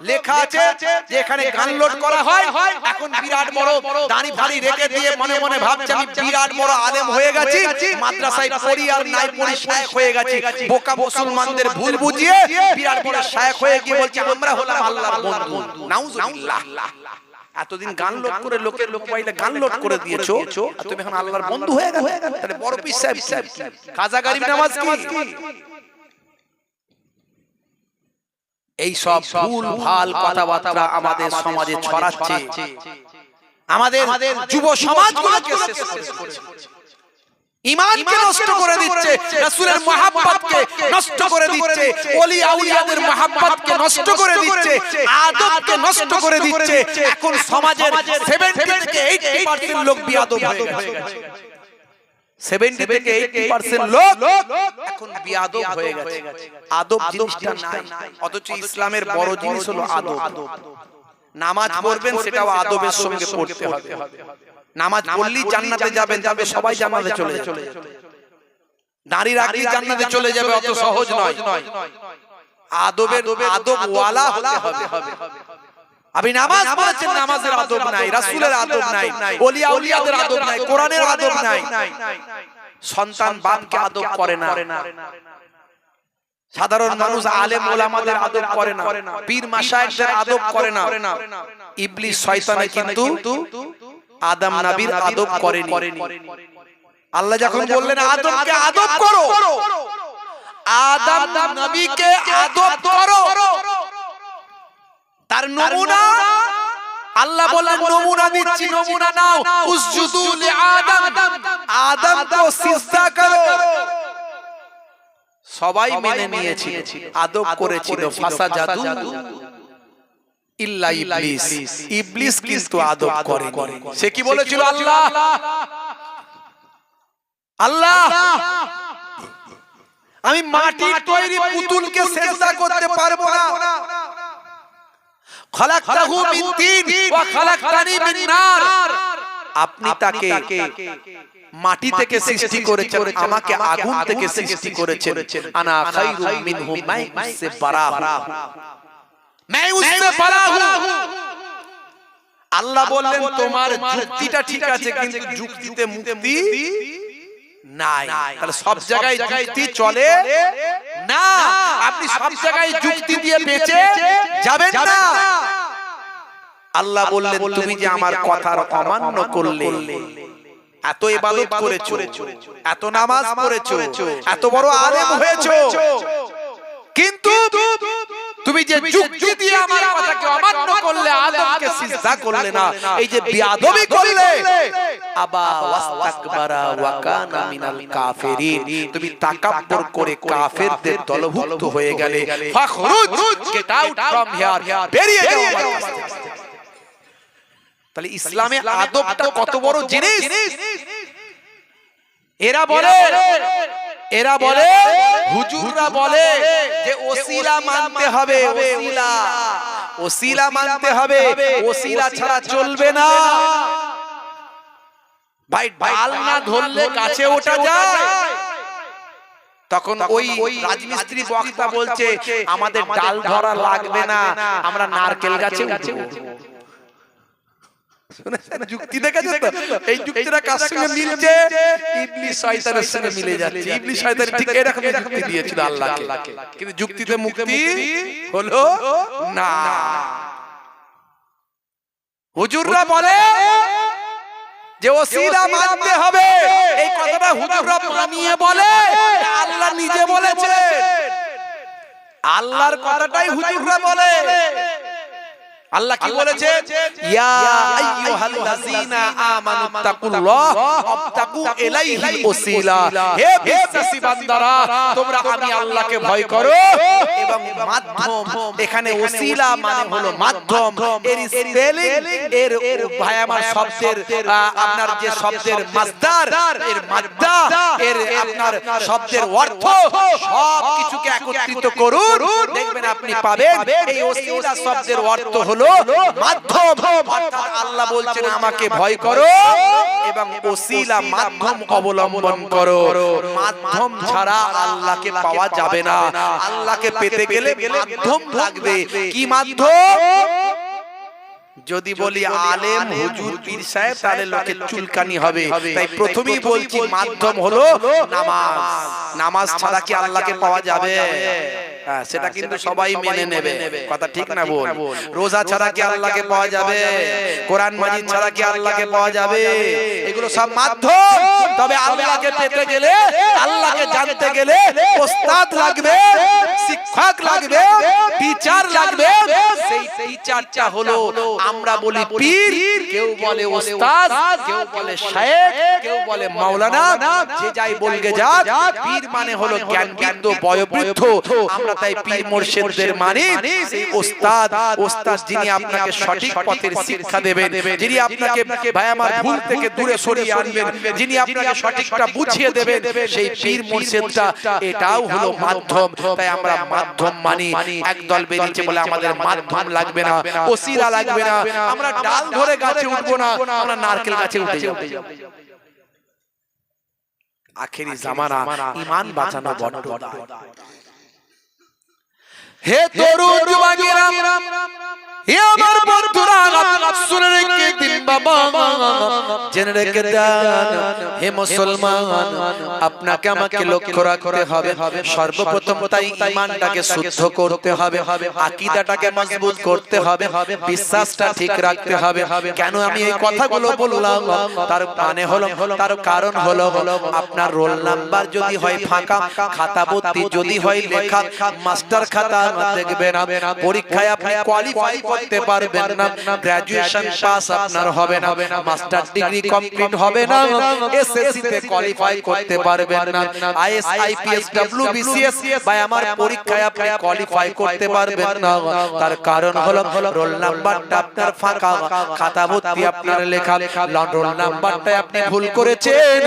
লেখা আছে যে এখানে গান লোড করা হয়, এখন বিরাট বড় দাঁড়ি ফাড়ি রেখে দিয়ে মনে মনে ভাবছে আমি বিরাট বড় আলেম হয়ে গেছি, মাদ্রাসায় পড়ি আর নাই পড়ি শায়েখ হয়ে গেছি, বোকা মুসলমানদের ভুল বুঝিয়ে বিরাট বড় শায়েখ হয়ে গিয়ে বলছে আমরা হলাম আল্লাহর বন্ধু। নাউজুবিল্লাহ। এতদিন গান লোড করে লোকের মোবাইলে গান লোড করে দিয়েছো, আর তুমি এখন আল্লাহর বন্ধু হয়ে গেলে, তাহলে বড় পীর সাহেব কাজা গরিব নামাজ কি? এই সব ভুল ভাল কথাবার্তা আমাদের সমাজে ছড়াচ্ছে, আমাদের যুব সমাজগুলোকে শেষ করেছে, ঈমানকে নষ্ট করে দিচ্ছে, রাসূলের মহব্বতকে নষ্ট করে দিচ্ছে, ওলি আউলিয়াদের মহব্বতকে নষ্ট করে দিচ্ছে, আদবকে নষ্ট করে দিচ্ছে। এখন সমাজের 70 থেকে 80% লোক বিয়াদব হয়ে গেছে, 70 থেকে 80% লোক এখন বিয়াদব হয়ে গেছে। আদব জিনিসটা নাই, অথচ ইসলামের বড় জিনিস হলো আদব। নামাজ পড়বেন সেটাও আদবের সঙ্গে পড়তে হবে। নামাজ পড়লেই জান্নাতে যাবেন, তবে সবাই জান্নাতে চলে যাবে, দাঁড়ি রাখলেই জান্নাতে চলে যাবে, অত সহজ নয়। আদবের আদব ওয়ালা হতে হবে। আপনি নামাজ পড়ছেন, নামাজের আদব নাই, রাসূলের আদব নাই, ওলি আউলিয়াদের আদব নাই, কোরআনের আদব নাই, সন্তান বাপকে আদব করে না, সাধারণ মানুষ আলেম ওলামাদের আদব করে না, পীর মাশায়েখদের আদব করে না। ইবলিস শয়তানে কিন্তু আদম নবীর আদব করেনি। আল্লাহ যখন বললেন আদমকে আদব করো, আদম নবীকে আদব করো, তার নমুনা আল্লাহ বললেন নমুনা দিচ্ছি, নমুনা নাও, উসজুদু লিআদম, আদমকে সিজদা করো। সবাই মেনে নিয়েছিল, আদব করেছিল, ফাসাজাদু ইল্লা ইবলিস, ইবলিস কিন্তু আদব করেনি। সে কি বলেছিল? আল্লাহ আল্লাহ আমি মাটির তৈরি পুতুলকে সিজদা করতে পারবো না, খলাকতাহু মিন তিন ওয়া খলাকতানি মিন নার, আপনি তাকে মাটি থেকে সৃষ্টি করেছেন, আমাকে আগুন থেকে সৃষ্টি করেছেন, আনা খায়রুম মিনহু, मैं उससे बड़ा हूं, मैं उससे बड़ा हूं। আল্লাহ বললেন তোমার যুক্তিটা ঠিক আছে, কিন্তু যুক্তিতে মুক্তি নাই। তাহলে সব জায়গায় যুক্তি চলে না, আপনি সব জায়গায় যুক্তি দিয়ে বেঁচে যাবেন না। আল্লাহ বললেন তুমি যে আমার কথার অমান্য করলে, এত ইবাদত করেছো, এত নামাজ পড়েছো, এত বড় আলেম হয়েছো, কিন্তু তুমি যে যুক্তি দিয়ে আমার কথাকে অমান্য করলে, আদমকে সিজদা করলে না, এই যে বিয়াদবি করলে, আবা ওয়াস্তাকবারা ওয়া কানা মিনাল কাফিরিন, তুমি তাকাব্বুর করে কাফেরদের দলভুক্ত হয়ে গেলে। ফাখরুজ, গেট আউট ফ্রম হিয়ার, বেরিয়ে যাও আমার কাছ থেকে। তাহলে ইসলামে আদবটা কত বড় জিনিস। এরা বলে হুজুররা বলে যে ওসিলা মানতে হবে, ওসিলা মানতে হবে, ওসিলা ছাড়া চলবে না। ভাই ডাল না ধরলে গাছে ওঠা যায়? তখন ওই রাজমিস্ত্রি বক্তা বলছে আমাদের ডাল ধরা লাগবে না, আমরা নারকেল গাছে উঠবো। যুক্তি দেখেছো তো? এই যুক্তিটা কার সঙ্গে মিলছে? ইবলিস শয়তানের সঙ্গে মিলে যাচ্ছে। ইবলিস শয়তান ঠিক এরকম যুক্তি দিয়েছিল আল্লাহকে, কিন্তু যুক্তিতে মুক্তি হলো না। হুজুররা বলে যে ওসিলা মানতে হবে, এই কথাটা হুজুররা মানিয়ে বলে, আল্লাহ নিজে বলেছেন, আল্লাহর কথাটাই হুজুররা বলে। আল্লাহ কি বলেছে ইয়া আইয়ুহাল্লাযীনা আমানুত্তাকুল্লাহ ওয়াবতাগু ইলাইহিল ওসিলা হে বিশ্বাসী বান্দারা তোমরা আমি আল্লাহকে ভয় করো এবং মাধ্যম এখানে ওসিলা মানে হলো মাধ্যম এর স্পেলিং এর ভাই আমার শব্দের আপনার যে শব্দের মাসদার এর মাদ্দা এর আপনার শব্দের অর্থ সব কিছুকে একত্রিত করুন দেখবেন আপনি পাবেন এই ওসিলা শব্দের অর্থ হলো মাধ্যম অর্থাৎ আল্লাহ বলছেন আমাকে ভয় করো এবং ওসিলা মাধ্যম অবলম্বন করো মাধ্যম ছাড়া আল্লাহকে পাওয়া যাবে না আল্লাহকে পেতে গেলে মাধ্যম লাগবে কি মাধ্যম যদি বলি আলেম হুজুর পীর সাহেব তাহলে লোকের চুলকানি হবে তাই প্রথমেই বলছি মাধ্যম হলো নামাজ নামাজ ছাড়া কি আল্লাহকে পাওয়া যাবে সেটা কিন্তু সবাই মেনে নেবে কথা ঠিক না বল রোজা ছাড়া কি আল্লাহকে পাওয়া যাবে কোরআন মাজিদ ছাড়া কি আল্লাহকে পাওয়া যাবে এগুলো সব মাধ্যম তবে আল্লাহকে পেতে গেলে আল্লাহকে জানতে গেলে ওস্তাদ লাগবে শিক্ষক লাগবে টিচার লাগবে সেই টিচারটা হলো আমরা বলি পীর কেউ বলে ওস্তাদ কেউ বলে শায়েখ কেউ বলে মাওলানা যে যাই বলগে যাক পীর মানে হলো জ্ঞানবিন্দ বয়োবৃদ্ধ আমরা তাই পীর মুর্শিদদের মানি সেই ওস্তাদ ওস্তাদ যিনি আপনাকে সঠিক পথের শিক্ষা দেবেন যিনি আপনাকে ভাই আমার ভুল থেকে দূরে সরিয়ে আনবেন যিনি আপনাকে সঠিকটা বুঝিয়ে দেবেন সেই পীর মুর্শিদটা এটাও হলো মাধ্যম তাই আমরা মাধ্যম মানি একদল বেরিয়েছে বলে আমাদের মাধ্যম লাগবে না ওসিলা লাগবে না আমরা ডাল ধরে গাছে উঠবো না আমরা নারকেল গাছে উঠে যাব আখেরি জামানা ঈমান বাঁচানো বড় হে তরুণ যুবকেরা হে আমার বন্ধুরা শুনে রেখে দিন বাবা জেনে রেখে দেন হে মুসলমান আপনাকে আমাকে লক্ষ্য রাখতে হবে সর্বপ্রথম তাই ঈমানটাকে শুদ্ধ করতে হবে আকীদাটাকে মজবুত করতে হবে বিশ্বাসটা ঠিক রাখতে হবে কেন আমি এই কথাগুলো বললাম তার মানে হলো তার কারণ হলো আপনার রোল নাম্বার যদি হয় ফাঁকা খাতা ভর্তি যদি হয় লেখা মাস্টার খাতা দেখবেন না পরীক্ষায় আপনি কোয়ালিফাই করতে পারবেন না গ্র্যাজুয়েশন পাস আপনার হবে না মাস্টার ডিগ্রি কমপ্লিট হবে না এসএসসি তে কোয়ালিফাই করতে পারবেন না আইএস আইপিএস ডব্লিউবিসিএস ভাই আমার পরীক্ষায় আপনি কোয়ালিফাই করতে পারবেন না তার কারণ হলো রোল নাম্বারটা আপনার ফাঁকা খাতা ভর্তি আপনার লেখা রোল নাম্বারটা আপনি ভুল করেছেন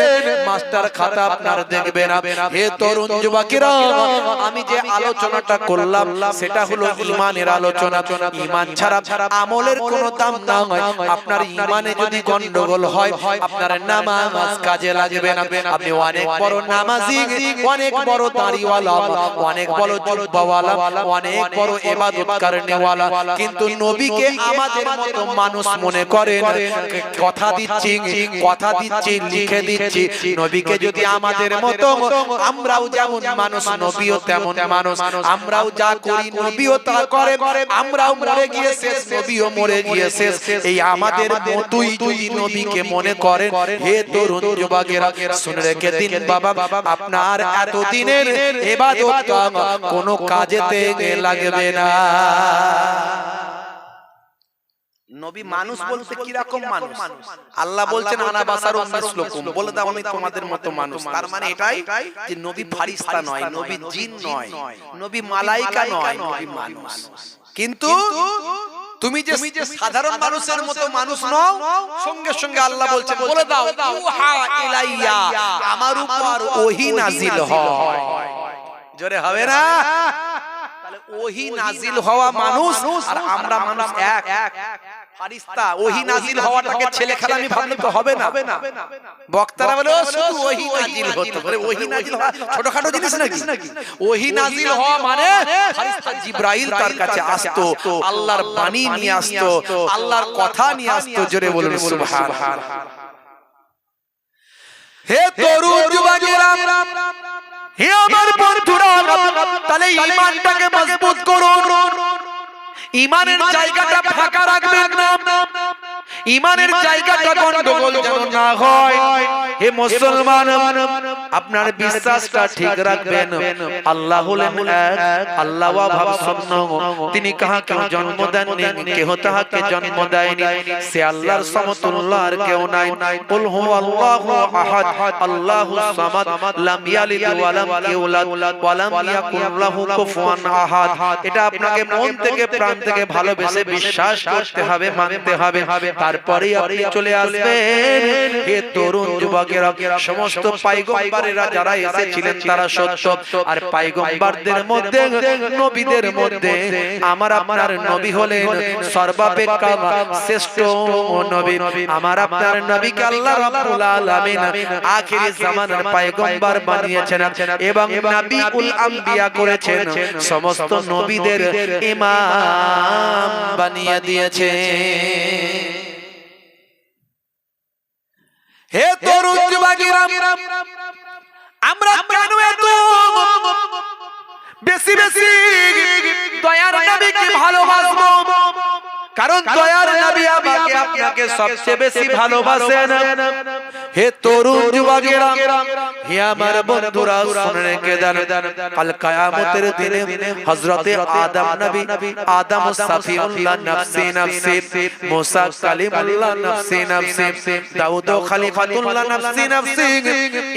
মাস্টার খাতা আপনার দেখবে না হে তরুণ যুবকেরা আমি যে আলোচনাটা করলাম সেটা হলো ঈমানের আলোচনা ঈমান ছাড়া আমলের কোনো দাম নাই আপনার ঈমানে যদি গন্ডগোল হয় আপনার নামাজ কাজে লাগবে না আপনি অনেক বড় নামাজি অনেক বড় দাড়িওয়ালা অনেক বড় জুব্বাওয়ালা অনেক বড় ইবাদত করনেওয়ালা কিন্তু নবীকে আমাদের মতো মানুষ মনে করেন কথা দিচ্ছি লিখে দিচ্ছি নবীকে যদি আমাদের মতো আমরাও যেমন মানুষ নবীও তেমন মানুষ আমরাও যা করি নবীও তা করে আমরাও মরে গিয়ে শেষ নবীও মরে গিয়ে শেষ এই আমাদের মতোই যদি নবীকে মনে করেন হে তরুণ যুবকেরা শুনে রেখে দিন বাবা আপনার এত দিনের ইবাদত কোনো কাজেতে লাগবে না নবী মানুষ বলতে কি রকম মানুষ আল্লাহ বলছেন আনা বাসারুম মিসলুকুম বলে দাও আমি তোমাদের মতো মানুষ তার মানে এটাই যে নবী ফেরেশতা নয় নবী জিন নয় নবী মালায়েকা নয় নবী মানুষ কিন্তু তুমি যে সাধারণ মানুষের মতো মানুষ নও সঙ্গে সঙ্গে আল্লাহ বলছেন বলে দাও ইউহা ইলাইয়া আমার উপর ওহী নাজিল হয় জোরে হবে না তাহলে ওহী নাজিল হওয়া মানুষ আর আমরা মানুষ এক ফারিস্তা ওহী নাজিল হওয়াটাকে ছেলে খেলামি ভাবলে তো হবে না বক্তারা বলে শুধু ওহী নাজিল হতে পারে ওহী নাজিল হওয়া ছোটখাটো জিনিস নাকি ওহী নাজিল হওয়া মানে ফারিস্তা জিবরাইল তার কাছে আসতো আল্লাহর বাণী নিয়ে আসতো আল্লাহর কথা নিয়ে আসতো জোরে বলুন সুবহানাল্লাহ হে তরুণ যুবকেরা হে আমার বন্ধুরা তাহলে ঈমানটাকে মজবুত করুন ঈমানের জায়গাটা ফাঁকা রাখবেন না ইমানের জায়গাটা গন্ডগোল যেন না হয়। হে মুসলমান, আপনার বিশ্বাসটা ঠিক রাখবেন। আল্লাহ হলেন এক, আল্লাহ ওয়াহাব শূন্য, তিনি কাহাকে জন্ম দেননি, কেহ তাহাকে জন্ম দেয়নি, সে আল্লাহর সমতুল্য আর কেউ নাই। কুল হুয়াল্লাহু আহাদ আল্লাহুস সামাদ লাম ইয়ালিদ ওয়া লাম ইউলাদ ওয়া লাম ইয়াকুল লাহু কুফুয়ান আহাদ। এটা আপনাকে মন থেকে প্রাণ থেকে ভালোবেসে বিশ্বাস করতে হবে, মানতে হবে, তারপরেই আপনি চলে আসবেন। হে তরুণ যুবকেরা, সমস্ত পয়গম্বরেরা যারা এসেছিলেন তারা সত্য, আর পয়গম্বরদের মধ্যে, নবীদের মধ্যে আমার আপনার নবী হলেন সর্বাপেক্ষা শ্রেষ্ঠ নবী। আমার আপনার নবীকে আল্লাহ রাব্বুল আলামিন আখিরি জামানার পয়গম্বর বানিয়েছেন এবং নবিউল আম্বিয়া করেছেন, সমস্ত নবীদের ইমাম বানিয়ে দিয়েছেন। হে তরুণ যুবকেরা, আমরা কেন এত বেশি বেশি দয়ার নবীকে ভালোবাসবো? কারণ দয়ার নবী আমাকে আপনাকে সবচেয়ে বেশি ভালোবাসেন। হে তরুণ যুবকেরা, হে আমার বন্ধুরা, শুনে রেখে দেন, কাল কিয়ামতের দিনে হযরতে আদম নবী, আদম সাফিউল্লাহ নফসি নফসি, মুসা কালিমুল্লাহ নফসি নফসি, দাউদ খলিফাতুল্লাহ নফসি নফসি,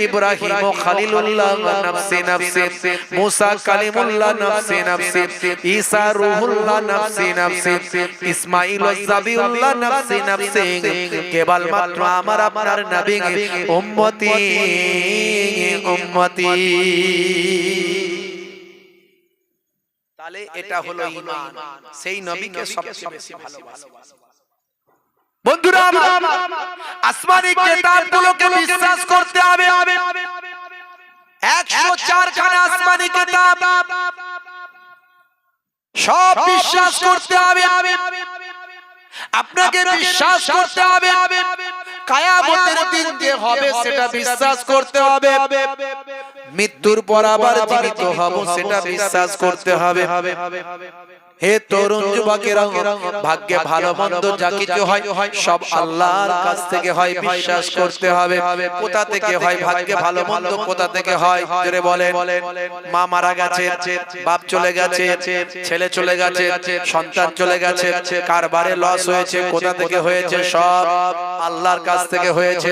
ইব্রাহিম খলিলুল্লাহ নফসি নফসি, মুসা কালিমুল্লাহ নফসি নফসি, ঈসা রূহুল্লাহ নফসি নফসি, ইসমাঈল যাবিউল্লাহ নফসি নফসি। কেবলমাত্র আমার আপনার নবী উম্মতি উম্মতি। তাহলে এটা হলো ঈমান, সেই নবীকে সবচেয়ে বেশি ভালোবাসা। বন্ধুরা আমার, আসমানি কিতাবগুলোকে বিশ্বাস করতে হবে। 104 খানা আসমানি কিতাব সব বিশ্বাস করতে হবে। আপনাকে বিশ্বাস করতে হবে। কিয়ামতের দিন যে হবে সেটা বিশ্বাস করতে হবে। মৃত্যুর পর আবার জীবিত হব সেটা বিশ্বাস করতে হবে। হে তরুণ যুবকেরা, ভাগ্যে ভালো মন্দ যা কিছু হয় সব আল্লাহর কাছ থেকে হয়, বিশ্বাস করতে হবে। কোথা থেকে হয় ভাগ্যে ভালো মন্দ? কোথা থেকে হয়? জোরে বলেন। মা মারা গেছে, বাপ চলে গেছে, ছেলে চলে গেছে, সন্তান চলে গেছে, কারবারে লস হয়েছে, কোথা থেকে হয়েছে? সব আল্লাহর কাছ থেকে হয়েছে।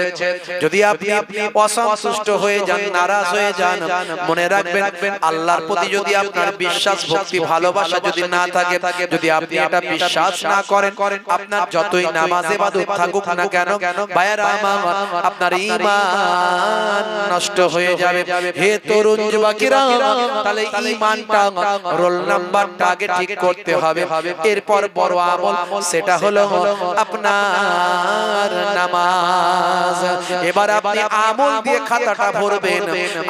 যদি আপনি অসন্তুষ্ট হয়ে যান, নারাজ হয়ে যান, মনে রাখবেন আল্লাহর প্রতি যদি আপনার বিশ্বাস, ভক্তি, ভালোবাসা যদি না থাকে, যদি আপনি এটা বিশ্বাস না করেন, আপনার যতই নামাজ ইবাদত থাকুক না কেন, ভাইরা আমার, আপনার ঈমান নষ্ট হয়ে যাবে। হে তরুণ যুবকেরা, তাহলে ঈমানটা, রোল নাম্বারটা আগে ঠিক করতে হবে। এরপর বড় আমল, সেটা হলো আপনার নামাজ। এবার আপনি আমল দিয়ে খাতাটা ভরবেন।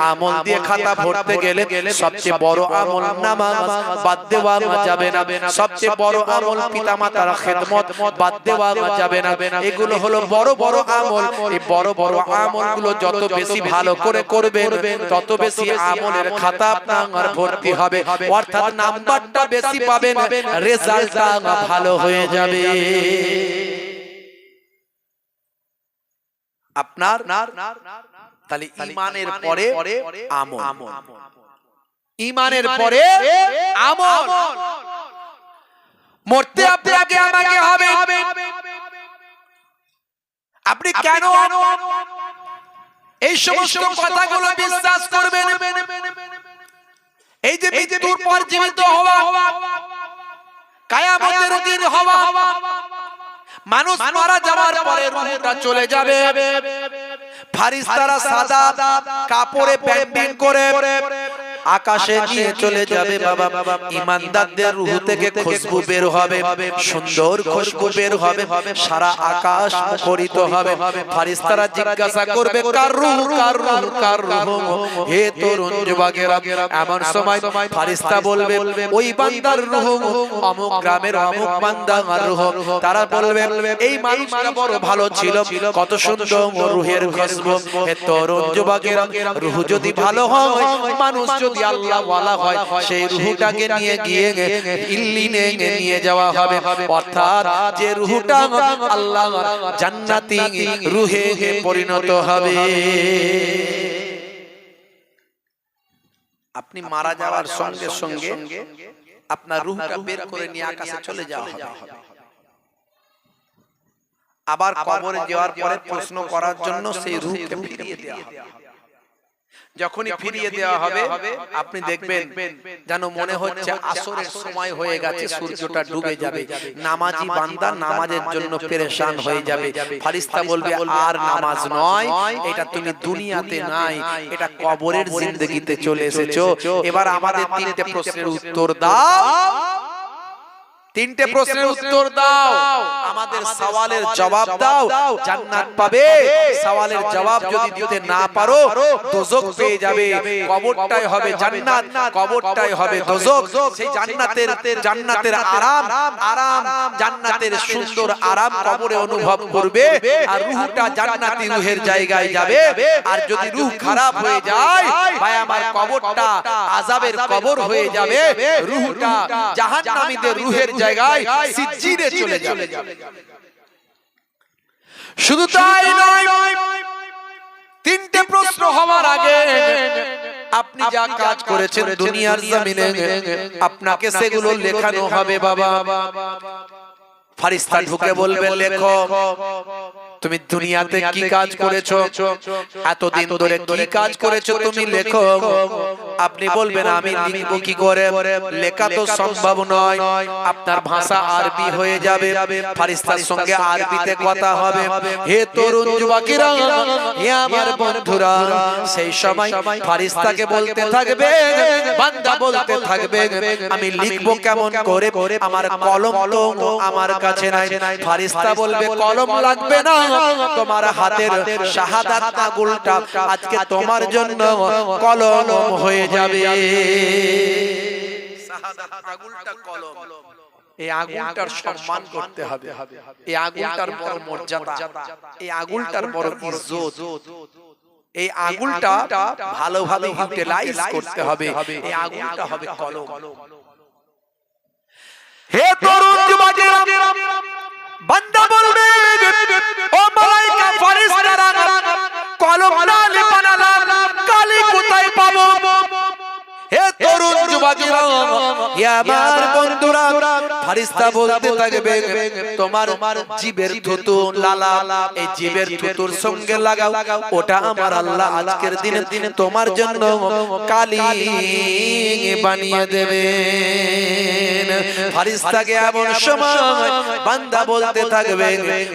আমল দিয়ে খাতা ভরতে গেলে সবচেয়ে বড় আমল নামাজ বাদ দেওয়া যাবে না। সবচেয়ে বড় আমল পিতামাতার খেদমত বাদ দেওয়া যাবে না। এগুলো হলো বড় বড় আমল। এই বড় বড় আমলগুলো যত বেশি ভালো করে করবেন, তত বেশি আমলের খাতা আপনার ভর্তি হবে, অর্থাৎ নাম্বারটা বেশি পাবেন, রেজাল্টটা ভালো হয়ে যাবে আপনার। তাহলে ঈমানের পরে আমল, ঈমানের পরে আমল। মরতে আপনাকে আমাকে হবে। আপনি কেন এই সমস্ত কথাগুলো বিশ্বাস করবেন? এই যে মৃত্যুর পর জীবিত হওয়া, কিয়ামতের দিন হওয়া, মানুষ মারা যাওয়ার পরে রূহটা চলে যাবে, ফেরেশতারা সাদা কাপড়ে প্যান্টিং করে আকাশে নিয়ে চলে যাবে। বাবা, ঈমানদারদের রূহ থেকে খুশবু বের হবে, সুন্দর খুশবু বের হবে, সারা আকাশ মুখরিত হবে। ফেরেশতারা জিজ্ঞাসা করবে, কার রূহ, কার রূহ, কার রূহ? হে তরুণ যুবকেরা, এমন সময় ফেরেশতা বলবে, ওই বান্দার রূহ, অমুক গ্রামের অমুক বান্দার রূহ। তারা বলবে, এই মানুষটা বড় ভালো ছিল, কত সুন্দর রূহের খুশবু। হে তরুণ যুবকেরা, রূহ যদি ভালো হয়, মানুষ যদি আল্লাহ ওয়ালা হয় সেই রূহটাকে নিয়ে গিয়ে ইল্লিনে নিয়ে যাওয়া হবে অর্থাৎ যে রূহটা আল্লাহ জান্নাতি রূহে পরিণত হবে আপনি মারা যাওয়ার সঙ্গে সঙ্গে আপনার রূহটা বের করে নিয়ে আকাশে চলে যাওয়া হবে আবার কবরে যাওয়ার পরে প্রশ্ন করার জন্য সেই রূহকে ফিরিয়ে দেওয়া হবে যখনই ফিরিয়ে দেওয়া হবে আপনি দেখবেন যেন মনে হচ্ছে আসরের সময় হয়ে গেছে সূর্যটা ডুবে যাবে নামাজি বান্দা নামাজের জন্য পেরেশান হয়ে যাবে ফেরেশতা বলবে আর নামাজ নয় এটা তুমি দুনিয়াতে নাই এটা কবরের জিন্দেগিতে চলে এসেছো এবার আমাদের তিনটে প্রশ্নের উত্তর দাও তিনটে প্রশ্নের উত্তর দাও আমাদের সওয়ালের জবাব দাও জান্নাত পাবে সওয়ালের জবাব যদি দিতে না পারো দোজখ পেয়ে যাবে কবরটাই হবে জান্নাত কবরটাই হবে দোজখ সেই জান্নাতের আরাম জান্নাতের সুন্দর আরাম কবরে অনুভব করবে আর রূহটা জান্নাতি রূহের জায়গায় যাবে আর যদি রূহ খারাপ হয়ে যায় ভাই আমার কবরটা আযাবের কবর হয়ে যাবে রূহটা জাহান্নামীদের রূহের জায়গায় সিজ্জিনে চলে যাবে শুধু তাই নয় তিনটে প্রশ্ন হওয়ার আগে আপনি যা কাজ করেছেন দুনিয়ার জমিনে আপনাকে সেগুলো লেখানো হবে বাবা ফেরেশতা ঢুকে বলবে লেখো তুমি দুনিয়াতে কি কাজ করেছো এতদিন ধরে কি কাজ করেছো তুমি লেখো আপনি বলবেন আমি লিখব কি করে লেখা তো সম্ভব নয় আপনার ভাষা আরবি হয়ে যাবে ফেরেশতার সঙ্গে আরবিতে কথা হবে হে তরুণ যুবকেরা হে আমার বন্ধুরা সেই সময় ফেরেশতাকে বলতে থাকবে বান্দা বলতে থাকবে আমি লিখব কেমন করে আমার কলম তো আমার কাছে নাই ফেরেশতা বলবে কলম লাগবে না তোমার হাতের শাহাদাত আঙুলটা আজকে তোমার জন্য কলম হয়ে যাবে শাহাদাত আঙুলটা কলম এই আঙুলটার সম্মান করতে হবে এই আঙুলটার বড় মর্যাদা এই আঙুলটার বড় ইজ্জত এই আঙুলটা ভালোভাবে ইউটিলাইজ করতে হবে এই আঙুলটা হবে কলম হে তরুণ যুবকেরা বান্দা বলবে ও মালায়েকা ফেরেশতারা কলম না বানালাম কালি কোথায় পাবো হে তরুণ যুবকেরা হে আমার বন্ধুরা ফেরেশতা বলতে থাকবে তোমার জিবের থুতু লালা এই জিবের থুতুর সঙ্গে লাগাও ওটা আমার আল্লাহ আজকের দিনে তোমার জন্য কালি বানিয়ে দেবে ফেরেশতাকে এমন সময় বান্দা বলতে থাকবে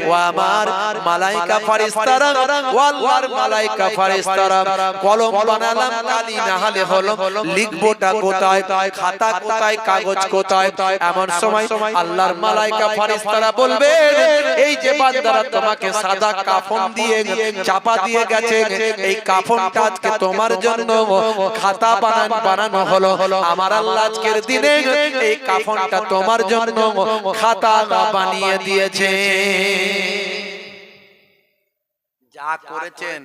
ও আমার মালায়েকা ফেরেশতারা ও আল্লাহর মালায়েকা ফেরেশতারা কলম বানালাম কালি না হলে হলো লিখবোটা কোথায় খাতা কোথায় কাগজ কোথায় এমন সময় আল্লাহর মালায়েকা ফেরেশতারা বলবে এই যে বান্দারা তোমাকে সাদা কাফন দিয়ে চাপা দিয়ে গেছে এই কাফনটা আজকে তোমার জন্য খাতা বানানো হলো আমার আল্লাহ আজকের দিনে এই কাফনটা তোমার জন্য খাতা বানিয়ে দিয়েছে যা করেছেন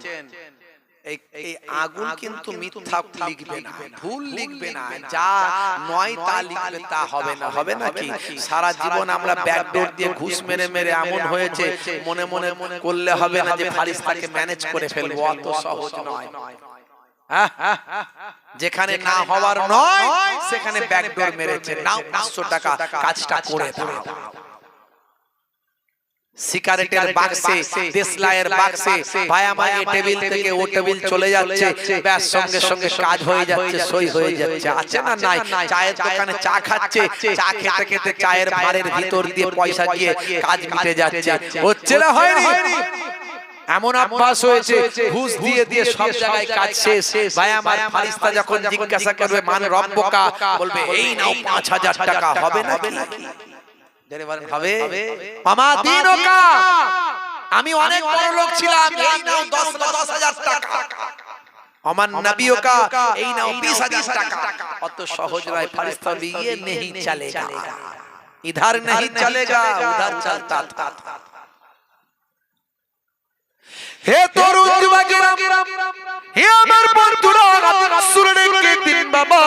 এই আগুন কিন্তু মিথ্যা লিখবে না ভুল লিখবে না যা নয় তা লিখবে তা হবে না হবে নাকি সারা জীবন আমরা ব্যাকডোর দিয়ে ঘুষ মেরে মেরে এমন হয়েছে মনে মনে করলে হবে না যে ফেরেশতাকে ম্যানেজ করে ফেলবো অত সহজ নয় যেখানে না হওয়ার নয় সেখানে ব্যাকডোর মেরেছে নাও 500 টাকা কাজটা করে দাও সিগারেটের বাক্সে দেশলাইয়ের বাক্সে ভাই আমার এই টেবিল থেকে ও টেবিল চলে যাচ্ছে ব্যাস সঙ্গে সঙ্গে কাজ হয়ে যাচ্ছে সই হয়ে যাচ্ছে আছে না নাই চায়ের দোকানে চা খাচ্ছে চা খেতে খেতে চায়ের ভারের ভিতর দিয়ে পয়সা গিয়ে কাজ মিটে যাচ্ছে হচ্ছে না হয়নি এমন অভ্যাস হয়েছে ঘুষ দিয়ে দিয়ে সব জায়গায় কাজ শেষ ভাই আমার ফেরেশতা যখন জিজ্ঞাসা করবে মান রব্বকা বলবে এই নাও 5000 টাকা হবে নাকি হবে মামা দিনকা আমি অনেক বড় লোক ছিলাম এই নাও 10,000 টাকা আমার নবীকা এই নাও 20,000 টাকা অত সহজ নয় ফেরেশতা ये नहीं चलेगा इधर नहीं चलेगा उधर चलता था হে তরুণ যুবকেরা হে আমার বন্ধুরা শুনে রেখে দিন বাবা,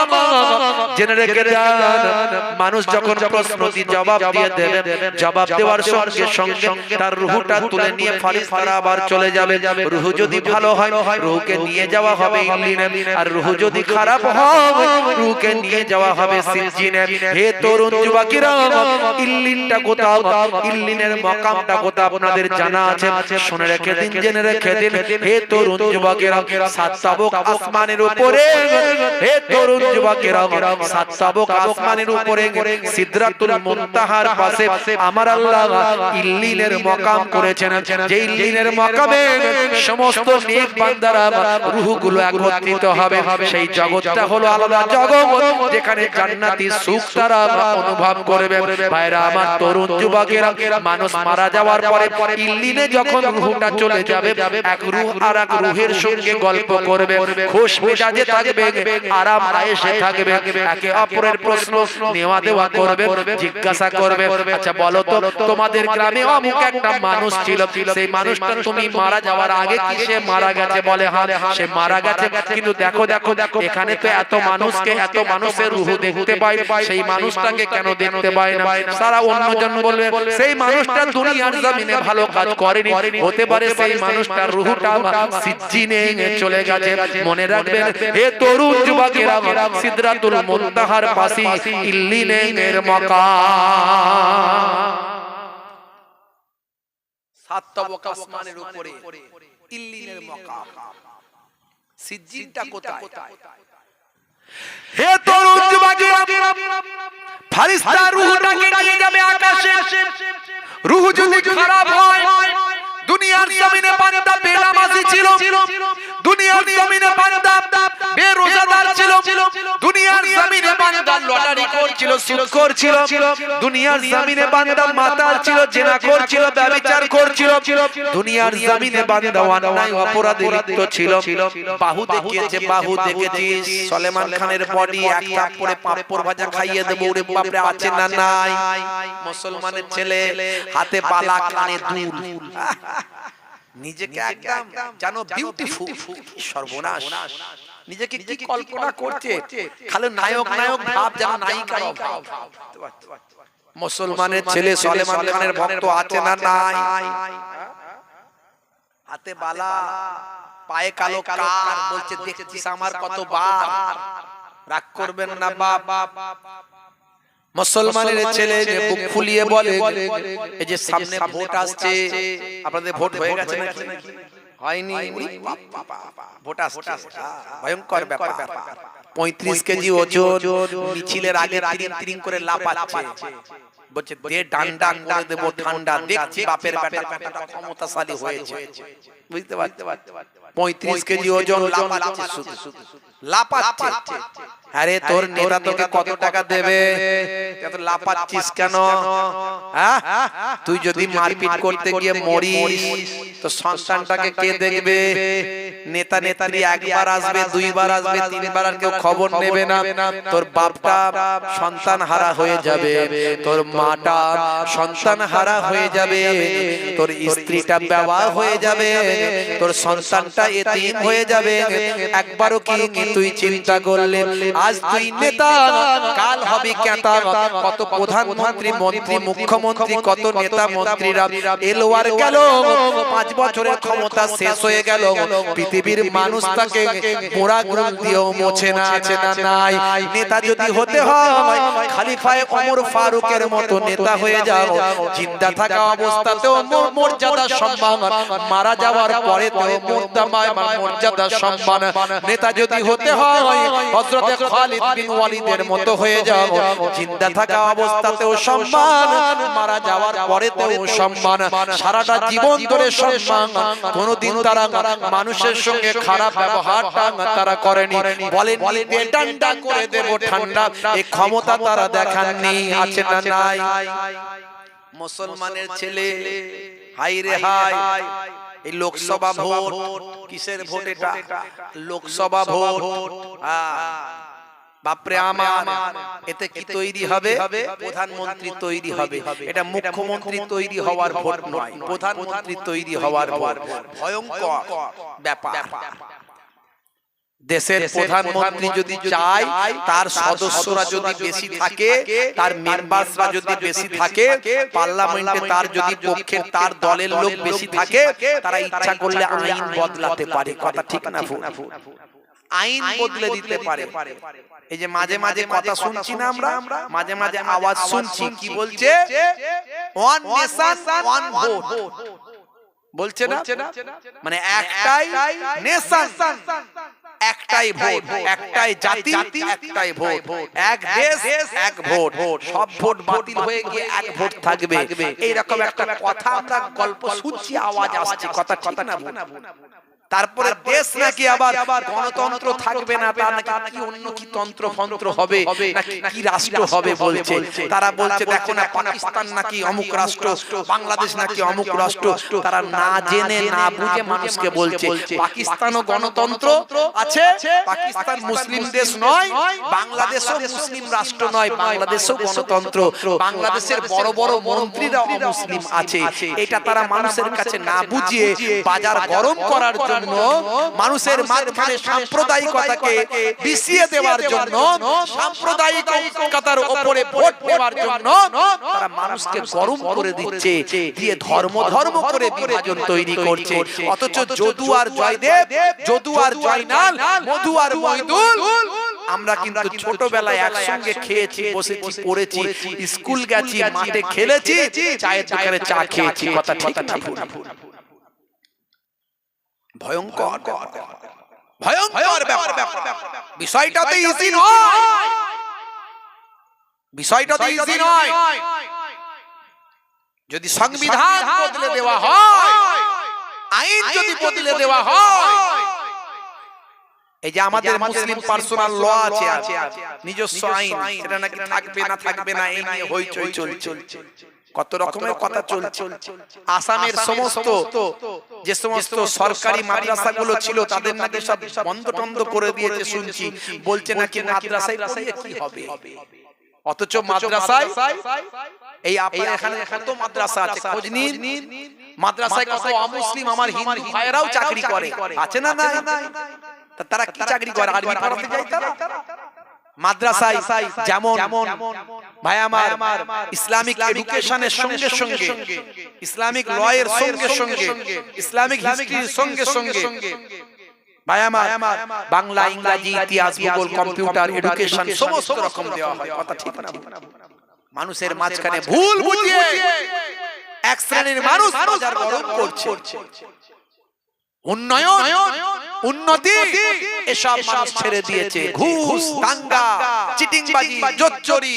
জেনে রেখে যান, মানুষ যখন প্রশ্ন দিয়ে জবাব দিয়ে দেবে, জবাব দেওয়ার সঙ্গে সঙ্গে তার রূহটা তুলে নিয়ে ফারিস্তারা আবার চলে যাবে। রূহ যদি ভালো হয় রূহকে নিয়ে যাওয়া হবে ইল্লিনে, আর রূহ যদি খারাপ হয় রূহকে নিয়ে যাওয়া হবে সিজ্জিনে। হে তরুণ যুবকেরা, ইল্লিনটা কোথাও, ইল্লিনের মাকামটা কোথাও আপনাদের জানা আছে? শুনে রেখে দিন, জেনে রেখে দিন। হে তরুণ যুবকেরা, সাত তাবক আসমানের উপরে, হে তরুণ যুবকেরা, সাত তাবক আসমানের উপরে সিদরাতুল মুনতাহার পাশে আমার আল্লাহ ইল্লিনের মাকাম করেছেন। যে ইল্লিনের মাকামে সমস্ত নেক বান্দারা রূহগুলো একত্রিত হবে। সেই জগৎটা হলো আলাদা জগৎ, যেখানে জান্নাতি সুখ তারা অনুভব করবে। ভাইরা আমার, তরুণ যুবকেরা, মানুষ মারা যাওয়ার পরে ইল্লিনে যখন রূহটা চলে যাবে, এক রূহ আর এক রূহের সঙ্গে গল্প করবে, খুশ মেজাজে থাকবে, আরাম আয়েশে থাকবে, একে অপরের প্রশ্ন নেওয়া দেওয়া করবে, জিজ্ঞাসা করবে, আচ্ছা বলো তো, তোমাদের গ্রামে অমুক একটা মানুষ ছিল, সেই মানুষটা তুমি মারা যাওয়ার আগে কি সে মারা গেছে? বলে হ্যাঁ, সে মারা গেছে, কিন্তু দেখো দেখো দেখো, এখানে তো এত মানুষকে, এত মানুষের রূহ দেখতে পাই, সেই মানুষটাকে কেন দেখতে পাই না? সারা অন্যজন বলবে সেই মানুষটা দুনিয়ার জমিনে ভালো কাজ করেনি, হতে পারে সেই মানুষটার রূহটা সিজ্জিনে চলে গেছে। মনে রাখবেন হে তরুণ যুবকেরা, সিদরাতুল মুনতাহার পাশে ইল্লিনের মাকাম, সাত তাবক আসমানের উপরে ইল্লিনের মাকাম। সিজ্জিনটা কোথায়? হে তরুণ যুবকেরা, ফেরেশতা রূহটাকে নিয়ে যাবে আকাশে। রূহ যদি খারাপ হয়, দুনিয়ার জমিনে বান্দা বেনামাজি ছিল, দুনিয়ার জমিনে বান্দা বেরোজাদার ছিল, দুনিয়ার জমিনে বান্দা লটারি করছিল, সুদ করছিল, দুনিয়ার জমিনে বান্দা মাতাল ছিল, জিনা করছিল, ব্যভিচার করছিল, দুনিয়ার জমিনে বান্দা অন্যায় অপরাধে লিপ্ত ছিল। বাহু দেখিয়েছে, বাহু দেখেছিস? সুলেমান খানের বডি এক থাপ্পড়ে পাঁপড় ভাজা খাইয়ে দেবো, ওরে বাপরে, আছে না নাই? মুসলমানের ছেলে, হাতে বালা, কানে দুল, নিজেকে একদম জানো বিউটিফুল, সর্বনাশ। নিজেকে কি কল্পনা করছে? খালি নায়ক নায়ক ভাব, যেন নায়িকার অভাব। মুসলমানের ছেলে সুলেমান খানের ভক্ত আছে না নাই? হাতে বালা, পায়ে কালো কার, বলছে দেখছিস আমার কতবার। রাগ করবেন না বাপ। মুসলমানের ছেলে বুক ফুলিয়ে বলে, এই যে সামনে ভোট আসছে, আপনাদের ভোট হয়ে গেছে নাকি? হয়নি? ভোট আসছে, ভয়ঙ্কর ব্যাপার। 35 কেজি ওজন, মিছিলের আগে তিরিং করে লাফাচ্ছে, বলছে দে ডান্ডা করে দেব ঠান্ডা, দেখছি বাপের বেটা কতটা ক্ষমতাশালী হয়েছে। বুঝতে পারতে? 35 কেজি ওজন, লাফাচ্ছে, শুধু লাফাচ্ছে। আরে তোর নেতা তোকে কত টাকা দেবে? এত লাফাচ্ছিস কেন? হ্যাঁ, তুই যদি মারপিট করতে গিয়ে মরিস তো সন্তানটাকে কে দেখবে? নেতা নেত্রী একবার আসবে, দুইবার আসবে, তিনবার আর কেউ খবর নেবে না। তোর বাপটা সন্তান হারা হয়ে যাবে, তোর মাটা সন্তান হারা হয়ে যাবে, তোর স্ত্রীটা বেওয়া হয়ে যাবে, তোর সন্তানটা এতিম হয়ে যাবে। একবারও কি তুই চিন্তা করলে? আজ তুই নেতা, কাল হবে কেতা। কত প্রধানমন্ত্রী, মন্ত্রী, মুখ্যমন্ত্রী, কত নেতা মন্ত্রীরা এলো আর গেল, 5 বছরের ক্ষমতা শেষ হয়ে গেল। পৃথিবীর মানুষ তাকে মোড়া গুল দিয়েও মোছে না, আছে না নাই? নেতা যদি হতে হয় খলিফায়ে ওমর ফারুকের মতো নেতা হয়ে যাও, জিন্দা থাকা অবস্থাতেও মর্যাদা সম্মান, মারা যাওয়ার পরেতেও মর্যাদা সম্মান। নেতা যদি হতে হয় হযরত খালিদ বিন ওয়ালিদের মতো হয়ে যাও, জিন্দা থাকা অবস্থাতেও সম্মান, মারা যাওয়ার পরেতেও সম্মান, সারাটা জীবন ধরে সম্মান। কোনদিন তারা মানুষের সঙ্গে খারাপ ব্যবহারটা তারা করেনি, বলেন ডান্ডা করে দেব ঠান্ডা, এই ক্ষমতা তারা দেখাননি, আছে না নাই? মুসলমানের ছেলে, হাই রে হাই, এই লোকসভা ভোট, কিসের ভোট এটা? লোকসভা ভোট। বাপরে আমার, এতে কি তৈরি হবে? প্রধানমন্ত্রী তৈরি হবে। এটা মুখ্যমন্ত্রী তৈরি হওয়ার ভোট নয়, প্রধানমন্ত্রী তৈরি হওয়ার ভোট। ভয়ঙ্কর ব্যাপার। দেশের প্রধানমন্ত্রী যদি চায়, তার সদস্যরা যদি বেশি থাকে, তার মেম্বারসরা যদি বেশি থাকে, পার্লামেন্টে তার যদি পক্ষের তার দলের লোক বেশি থাকে, তারা ইচ্ছা করলে আইন বদলাতে পারে। কথা ঠিক না ভুল? আইন বদলে দিতে পারে। এই যে মাঝে মাঝে কথা শুনছি না আমরা, মাঝে মাঝে আওয়াজ শুনছি, কি বলছে? ওয়ান নেশন ওয়ান ভোট বলছে না? মানে একটাই নেশন, একটাই ভোট, একটাই জাতি, একটাই ভোট, এক দেশ এক ভোট, সব ভোট বাতিল হয়ে গিয়ে এক ভোট থাকবে। এইরকম একটা কথা আমরা গল্প শুনছি, আওয়াজ আসছে। কথা ঠিক না ভুল? তারপরে দেশ নাকি আবার গণতন্ত্র থাকবে না, তার নাকি কি অন্য কি তন্ত্র ফন্ত্র হবে, নাকি কি রাষ্ট্র হবে বলছে। তারা বলছে দেখো না, পাকিস্তান নাকি অমুক রাষ্ট্র, বাংলাদেশ নাকি অমুক রাষ্ট্র। তারা না জেনে না বুঝে মানুষকে বলছে পাকিস্তানও গণতন্ত্র আছে, পাকিস্তান মুসলিম দেশ নয়, বাংলাদেশও মুসলিম রাষ্ট্র নয়, বাংলাদেশও গণতন্ত্র, বাংলাদেশের বড় বড় মন্ত্রীরা অমুসলিম আছে। এটা তারা মানুষের কাছে না বুঝিয়ে বাজার গরম করার জন্য, মানুষের মাঝখানে সাম্প্রদায়িকতাকে বিষিয়ে দেওয়ার জন্য, সাম্প্রদায়িকতার উপরে ভোট নেওয়ার জন্য তারা মানুষকে গরম করে দিচ্ছে, দিয়ে ধর্ম ধর্ম করে বিভাজন তৈরি করছে। অথচ যদু আর জয়দেব, যদু আর জয়নাল, মধু আর মইদুল, আমরা কিন্তু ছোটবেলায় একসঙ্গে খেয়েছি, বসেছি, পড়েছি, স্কুল গেছি, মাঠে খেলেছি, চায়ের দোকানে চা খেয়েছি। কথা ঠিক না ভুল? ভয়ঙ্কর ভয়ঙ্কর ব্যাপার। বিষয়টা তো ইজি নয়, বিষয়টা তো ইজি নয়। যদি সংবিধান বদলে দেওয়া হয়, আইন যদি বদলে দেওয়া হয়, এই যে আমাদের মুসলিম পার্সোনাল ল আছে, নিজস্ব আইন, সেটা নাকি থাকবে না থাকবে না, এই নিয়ে হইচই চলছে, কত রকমের কথা চলছে। আসামের সমস্ত যে সমস্ত সরকারি মাদ্রাসাগুলো ছিল, তাদের নাকি সব বন্ধ টন্ধ করে দিয়েছে শুনছি। বলছে নাকি মাদ্রাসায় পড়িয়ে কি হবে, অথচ মাদ্রাসায়, এই আপনার এখানে কত মাদ্রাসা আছে খোঁজ নিন, মাদ্রাসায় কত অমুসলিম আমার হিন্দু ভাইরাও চাকরি করে, আছে না? নাই। তারা কি চাকরি করে? আরবি পড়াতে যায় তারা। মাদ্রাসায় যেমন ভাই আমার ইসলামিক এডুকেশনের সঙ্গে সঙ্গে, ইসলামিক ল এর সঙ্গে সঙ্গে, ইসলামিক হিস্ট্রির সঙ্গে সঙ্গে ভাই আমার বাংলা, ইংরেজি, ইতিহাস, ভূগোল, কম্পিউটার, এডুকেশন সমস্ত রকম দেওয়া হয়। কথা ঠিক না? মানুষের মাঝখানে ভুল বুঝিয়ে এক শ্রেণীর মানুষ বাজার গরম করছে। উন্নয়ন, উন্নতি এসব মানুষ ছেড়ে দিয়েছে। ঘুষ, দাঙ্গা, চিটিংবাজি, জোচ্চুরি,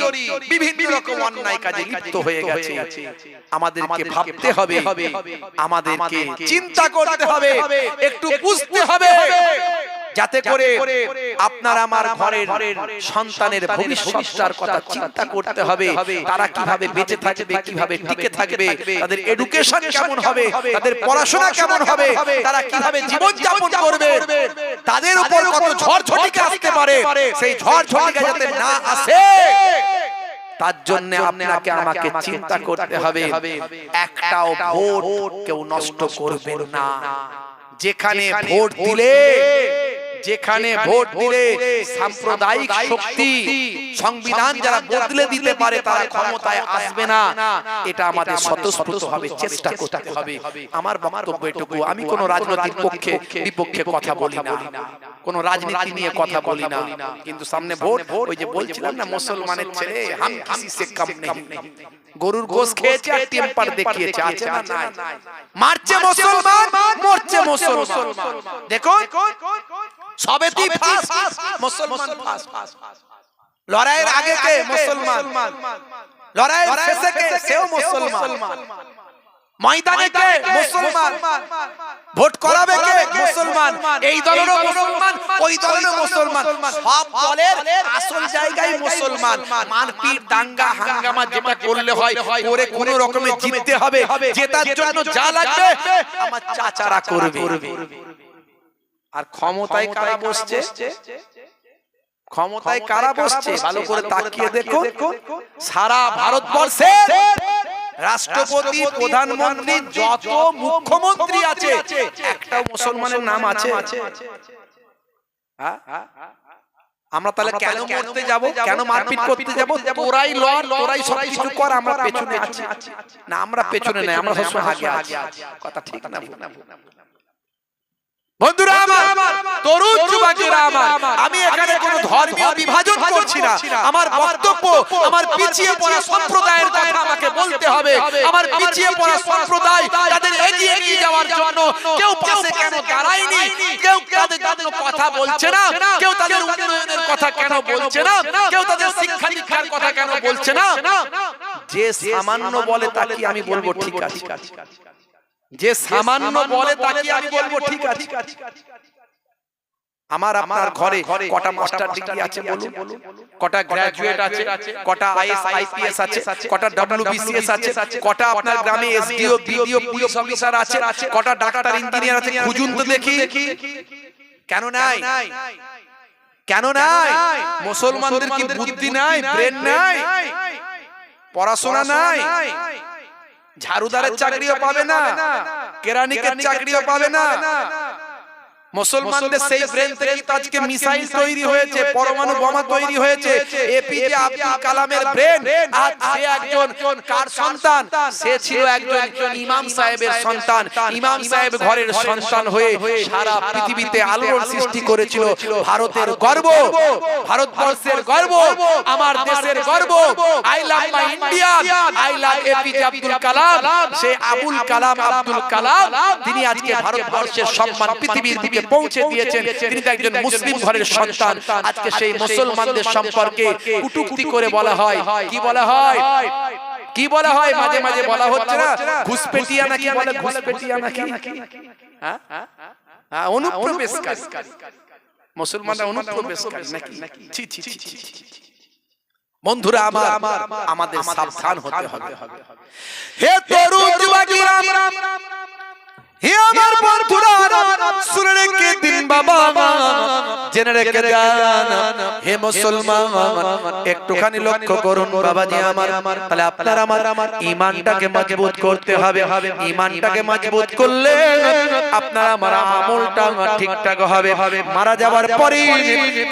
বিভিন্ন রকম অন্যায় কাজে লিপ্ত হয়ে গেছে। আমাদেরকে ভাবতে হবে, আমাদেরকে চিন্তা করতে হবে, একটু বুঝতে হবে, যাতে করে আপনার আমার ঘরের সন্তানের ভবিষ্যৎটার কথা চিন্তা করতে হবে। তারা কিভাবে বেঁচে থাকবে, কিভাবে টিকে থাকবে, তাদের এডুকেশন কেমন হবে, তাদের পড়াশোনা কেমন হবে, তারা কিভাবে জীবন যাপন করবে, তাদের উপর কত ঝড় ঝটিকা আসতে পারে, সেই ঝড় ঝটিকা যাতে না আসে, তার জন্য আপনাকে আমাকে চিন্তা করতে হবে। একটাও ভোট কেউ নষ্ট করবেন না। যেখানে ভোট দিলে, যেখানে ভোট দিলে সাম্প্রদায়িক শক্তি, সংবিধান যারা বদলে দিতে পারে, তারা ক্ষমতায় আসবে না। এটা আমাদের স্বতঃস্ফূর্তভাবে চেষ্টা করতে হবে। আমার বক্তব্য এটুকু। আমি কোনো রাজনৈতিক পক্ষে বিপক্ষে কথা বলি না, কোনো রাজনীতি নিয়ে কথা বলি না, কিন্তু সামনে ভোট। ওই যে বলছিলাম না, মুসলমানের ছেলে হাম কিসি সে কম নেই, গরুর গোশ খেয়েছে আর টেম্পার দেখিয়েছে, আছে না? নাই। মারছে মুসলমান, মরছে মুসলমান। দেখো সবেতি ফাঁস, মুসলমান ফাঁস। লড়াইয়ের আগে কে? মুসলমান। লড়াইয়ের শেষে কে? সেও মুসলমান। ময়দানে কে? মুসলমান। ভোট করাবে কে? মুসলমান। এই দলেরও মুসলমান, ওই দলেরও মুসলমান, সব দলের আসল জায়গায় মুসলমান। মারপিট, দাঙ্গা, হাঙ্গামা যেটা করলে হয় করে কোনো রকমে জিততে হবে। জেতার জন্য যা লাগবে আমার চাচারা করবে। আর ক্ষমতায় কারা বসছে? ক্ষমতায় কারা বসছে? ভালো করে তাকিয়ে দেখো। সারা ভারতবর্ষে রাষ্ট্রপতি, প্রধানমন্ত্রী, যত মুখ্যমন্ত্রী আছে, একটা মুসলমানের নাম আছে? আমরা তাহলে কেন মরতে যাব, কেন মারপিট করতে যাব? তোরাই লড়, তোরাই সবকিছু কর, আমরা পেছনে আছি। না, আমরা পেছনে নাই, আমরা সবসময় আগে আছি। কথা ঠিক না? বন্ধুরা আমার, তরুণ যুবকেরা আমার, আমি এখানে কোনো ধর্মীয় বিভাজন করছি না। আমার বক্তব্য আমার পিছিয়ে পড়া সম্প্রদায়ের কথা আমাকে বলতে হবে। আমার পিছিয়ে পড়া সম্প্রদায়, তাদের এগিয়ে নিয়ে যাওয়ার জন্য কেউ পাশে কেন দাঁড়ায়নি? কেউ তাদের জন্য কথা বলছে না? কেউ তাদের উন্নয়নের কথা কেন বলছে না? কেউ তাদের শিক্ষা দীক্ষার কথা কেন বলছে না? যে সামান্য বলে তাকে আমি বলবো ঠিক আছে, যে সামান্য বলে তাকে আমি বলবো ঠিক আছে। আমার আপনার ঘরে কটা মাস্টার ডিগ্রি আছে বলুন? কটা গ্র্যাজুয়েট আছে? কটা আইএস আইপিএস আছে? কটা ডব্লিউবিসিএস আছে? কটা আপনার গ্রামে এসডিও বিডিও পুলিশ অফিসার আছে? কটা ডাক্তার ইঞ্জিনিয়ার আছে? খুঁজুন তো দেখি। কেন নাই? কেন নাই? মুসলমানদের কি বুদ্ধি নাই, ব্রেন নাই, পড়াশোনা নাই? ঝাড়ুদারের চাকরিও পাবে না, কেরানিকের চাকরিও পাবে না। মুসলমানদের সেই ব্রেন থেকে আজকে মিসাইল তৈরি হয়েছে, পরমাণু বোমা তৈরি হয়েছে। এপিজে আব্দুল কালামের ব্রেন। আজ সে একজন কার সন্তান? সে ছিল একজন ইমাম সাহেবের সন্তান। ইমাম সাহেব ঘরের সন্তান হয়ে সারা পৃথিবীতে আলোড়ন সৃষ্টি করেছিল। ভারতের গর্ব, ভারতবর্ষের গর্ব, আমার দেশের গর্ব। I love my India, I love APJ Abdul Kalam. সে আবুল কালাম, আব্দুল কালাম, তিনি আজকে ভারতবর্ষের সম্মান পৃথিবীর দিকে পৌঁছে দিয়েছেন। তিনি তো একজন মুসলিম ঘরের সন্তান। আজকে সেই মুসলমানদের সম্পর্কে কটূক্তি করে বলা হয়। কি বলা হয়? কি বলা হয়? মাঝে মাঝে বলা হচ্ছে না, ঘুষপেটিয়া নাকি বলে, ঘুষপেটিয়া নাকি, হ্যাঁ হ্যাঁ, অনুপ্রবেশকারী। মুসলমানরা অনুপ্রবেশকারী নাকি? ছি ছি ছি ছি। বন্ধুরা আমার, আমাদের সাবধান হতে হবে। হে তরুণ যুবকেরা, হে আমার বন্ধুরা, শুনে রেখে দিন বাবা, জেনে রেখে দেন। হে মুসলমান, একটুখানি লক্ষ্য করুন বাবাজি আমার। তাহলে আপনার আমার ঈমানটাকে মজবুত করতে হবে। ঈমানটাকে মজবুত করলে আপনার আমার আমলটা ঠিকঠাক হবে। মারা যাওয়ার পরে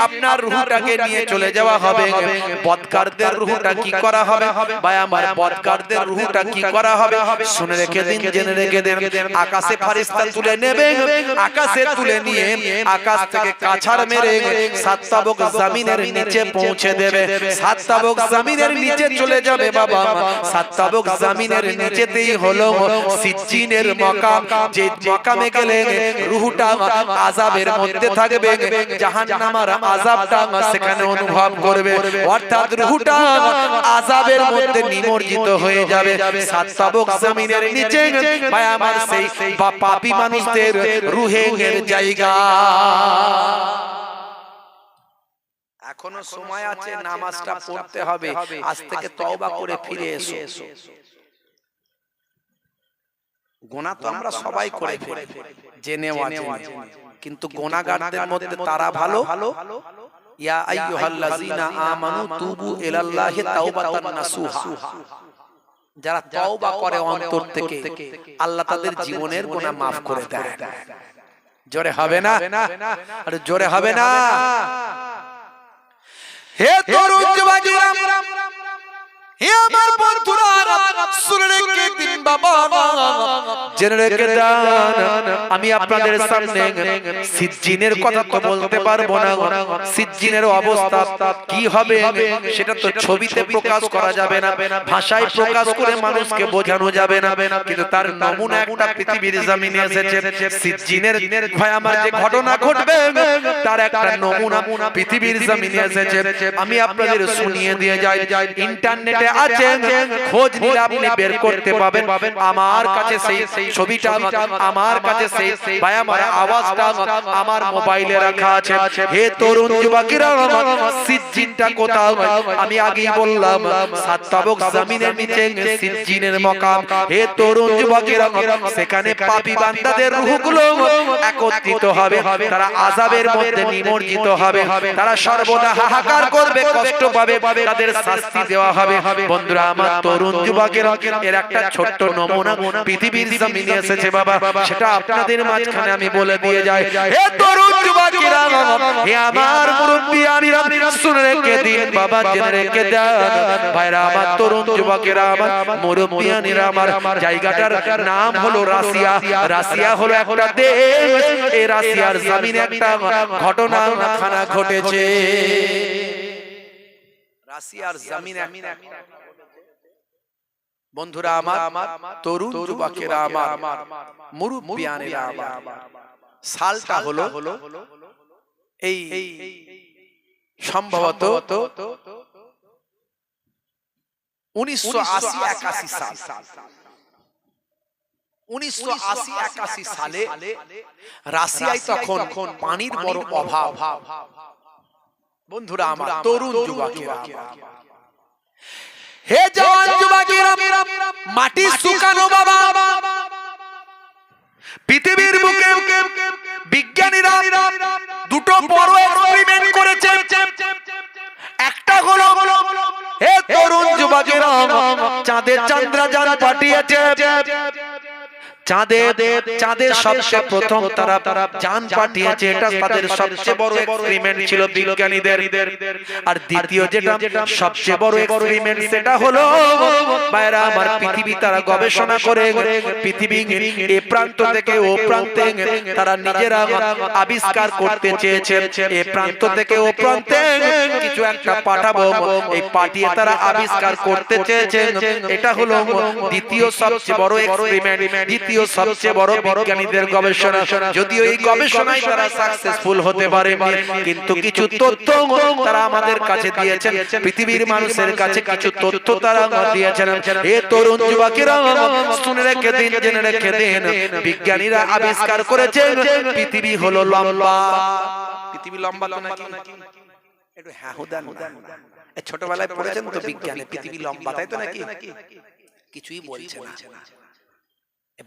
আপনার রূহটাকে নিয়ে চলে যাওয়া হবে। বদকারদের রূহটা কি করা হবে? ভাই আমার, বদকারদের রূহটা কি করা হবে? শুনে রেখে দিন, জেনে রেখে দেন। আকাশে ফেরেশতা তুলে নেবে, আকাশে তুলে নিয়ে আকাশ থেকে কাছাড় মেরে সাত তাবক জমিনের নিচে পৌঁছে দেবে। সাত তাবক জমিনের নিচে চলে যাবে বাবা। সাত তাবক জমিনের নিচেতেই হলো সিজ্জিনের মাকাম। যে মাকামে গেলে রূহটা আযাবের মধ্যে থাকবে, জাহান্নামের আযাবটা সেখানে অনুভব করবে। অর্থাৎ রূহটা আযাবের মধ্যে নিমজ্জিত হয়ে যাবে। সাত তাবক জমিনের নিচে ভাই আমার সেই পাপী মানুষদের রূহের জায়গা। এখনো সময় আছে, নামাজটা পড়তে হবে। আজ থেকে তওবা করে ফিরে এসো। গুনাহ তো আমরা সবাই করে ফেলি, জেনে অজেনে, কিন্তু গুনাহগারদের মধ্যে তারা ভালো। ইয়া আইয়ুহাল্লাযীনা আমানু তুবু ইলাল্লাহি তাওবাতান নাসুহা। যারা তওবা করে অন্তর থেকে, আল্লাহ তাদের জীবনের গুনাহ maaf করে দেয়। জোরে হবে না? আরে জোরে হবে না? হে তরুণ যুবকেরা, হে আমার বন্ধুরা, শুনে রেখে দিন বাবা, জেনে রেখে দেন। আমি আপনাদের সামনে সিজ্জিনের কথা তো বলতে পারবো না। সিজ্জিনের অবস্থা কি হবে সেটা তো ছবিতে প্রকাশ করা যাবে না, ভাষায় প্রকাশ করে মানুষকে বোঝানো যাবে না। কিন্তু তার নমুনা একটা পৃথিবীর জমিনে এসেছে। সিজ্জিনের ভাই আমার যে ঘটনা ঘটবে তার একটা নমুনা পৃথিবীর জমিনে এসেছে। আমি আপনাদের শুনিয়ে দিয়ে যাই। ইন্টারনেটে আছে, খোঁজ নিলে আপনি বের করতে পাবেন। আমার কাছে সেই ছবিটা, আমার কাছে সেই ভাই আমার আওয়াজটা আমার মোবাইলে রাখা আছে। হে তরুণ যুবকেরা, সিজ্জিনটা কোথাও? আমি আগেই বললাম, সাত তাবক জমিনের নিচে সিজ্জিনের মাকাম। হে তরুণ যুবকেরা, সেখানে পাপী বান্দাদের রূহগুলো একত্রিত হবে। তারা আযাবের মধ্যে নিমজ্জিত হবে। তারা সর্বদা হাহাকার করবে, কষ্ট পাবে, তাদের শাস্তি দেওয়া হবে। বন্ধুরা আমার, তরুণ যুবকেরা, এর একটা ছোট্ট নমুনা পৃথিবীর জমিনে এসেছে বাবা, সেটা আপনাদের মাঝখানে আমি বলে দিয়ে যাই। হে তরুণ যুবকেরা, হে আমার মুরব্বিয়ানিরা, শুনে রেখে দিন বাবা, জেনে রেখে দেন ভাইরা আমার, তরুণ যুবকেরা আমার, মুরব্বিয়ানিরা আমার, জায়গাটার নাম হলো রাশিয়া। রাশিয়া হলো একটা দেশ। এই রাশিয়ার জমিনে একটা ঘটনা খানা ঘটেছে। রাশিয়ার জমিনে বন্ধুরা আমার, তরুণ যুবকেরা আমার, মুরব্বিয়ানেরা আমার, সালটা হলো এই সম্ভবত 1980-81 সাল। 1980-81 সালে রাশিয়ায় তখন পানির বড় অভাব। বন্ধুরা আমার, তরুণ যুবকেরা, হে জওয়ান যুবকেরা, মাটি শুকানো বাবা, পৃথিবীর বুকে বিজ্ঞানীরা দুটো বড় এক্সপেরিমেন্ট করেছে। একটা হলো, হে তরুণ যুবকেরা, চাঁদে চন্দ্রযান পাঠিয়েছে। চাঁদের সবচেয়ে প্রথম তারা যান পাঠিয়েছে, এটা তাদের সবচেয়ে বড় এক্সপেরিমেন্ট ছিল বিজ্ঞানীদের। আর দ্বিতীয় যেটা সবচেয়ে বড় এক্সপেরিমেন্ট, সেটা হলো বাইরে আমার পৃথিবী তারা গবেষণা করে পৃথিবী এ প্রান্ত থেকে ও প্রান্তে তারা নিজেরা আবিষ্কার করতে চেয়েছে। এ প্রান্ত থেকে ও প্রান্তে কিছু একটা পাঠাবো, এই পাঠিয়ে তারা আবিষ্কার করতে চেয়েছে। এটা হলো দ্বিতীয় সবচেয়ে বড় এক্সপেরিমেন্ট, দ্বিতীয় সবচেয়ে বড় বিজ্ঞানীদের গবেষণা। যদিও এই গবেষণায় তারা সাকসেসফুল হতে পারে, কিন্তু কিছু তথ্য তারা আমাদের কাছে দিয়েছেন, পৃথিবীর মানুষের কাছে কিছু তথ্য তারা দিয়েছেন। এই তরুণ যুবকেরা শুনে রেখে দিন, জেনে রেখে দিন, বিজ্ঞানীরা আবিষ্কার করেছেন পৃথিবী হলো লম্বা। পৃথিবী লম্বা তো নাকি? একটু হ্যাঁ হুদান, ছোটবেলায় পড়েছেন তো বিজ্ঞানে, পৃথিবী লম্বা, তাই তো নাকি? কিছুই বলছে না।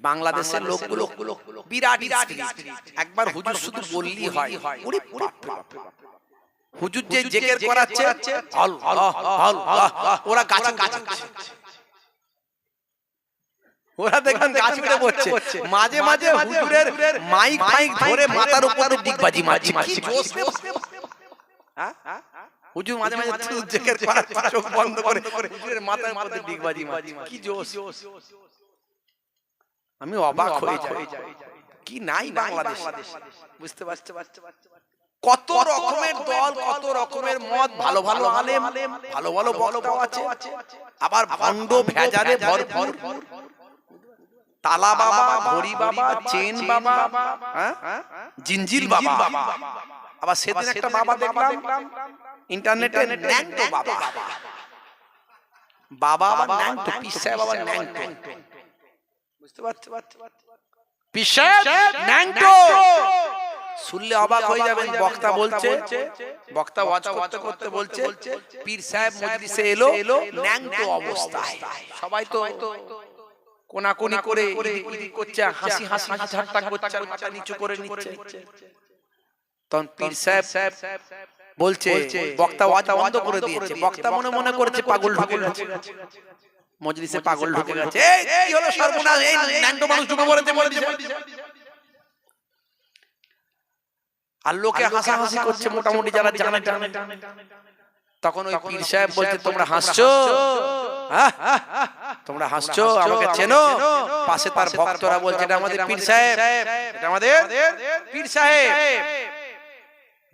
বাংলাদেশের লোকগুলো বিরাট স্পিরিট, একবার হুজুর শুধু বললেই হয়, ওরে বাপ রে বাপ, হুজুর যে জিকির করাচ্ছে আল্লাহ আল্লাহ, ওরা গাছে গাছে, ওরা দেখেন গাছ উঠে পড়ছে, মাঝে মাঝে হুজুরের মাইক ফাইক ধরে মাথার উপরে ডিগবাজি মারছে। কি জোশ রে, হ্যাঁ হুজুর মাঝে মাঝে জিকির করাচ্ছে, চোখ বন্ধ করে হুজুরের মাথার উপরে ডিগবাজি মারছে। কি জোশ, আমি অবাক হয়ে যাই। কি নাই বাংলাদেশ, বুঝতে পারছে? কত রকমের দল, কত রকমের মত, ভালো ভালো আলেম, ভালো ভালো বক্তা আছে, আবার ভণ্ড ভেজালে ভরপুর। তালা বাবা, ভরি বাবা, চেন বাবা, জিঞ্জিল বাবা। আবার সেদিন একটা বাবা দেখলাম ইন্টারনেটে, ন্যাংটো বাবা। বাবা আবার ন্যাংটো, পীর সাহেব আবার ন্যাংটো, বুঝতে পারছো? পীর সাহেব ন্যাংটো, শুনলে অবাক হয়ে যাবেন। বক্তা বলছে, বক্তা ওয়াজ করতে করতে বলছে, পীর সাহেব মজলিসে এলো ন্যাংটো অবস্থায়। সবাই তো কোনাকুনি করে ইদি করছে, হাসি হাসি ঠাট্টা করছে, মাথা নিচু করে নিচ্ছে। তখন পীর সাহেব বলছে, বক্তা ওয়াজ বন্ধ করে দিয়েছে। বক্তা মনে মনে করেছে পাগল ঢুকে গেছে মজলিসে, পাগল ঢুকে গেছে। এই কি হলো সর্বনাশ, এই ন্যাংটো মানুষ ঢুকে পড়েছে মজলিসে। আর লোকে হাসাহাসি করছে, মোটামুটি যারা জানে জানে। তখন ওই পীর সাহেব বলছে, তোমরা হাসছো, তোমরা হাসছো, আমাকে চেনো? পাশে তার ভক্তরা বলছে, এটা আমাদের পীর সাহেব, এটা আমাদের পীর সাহেব।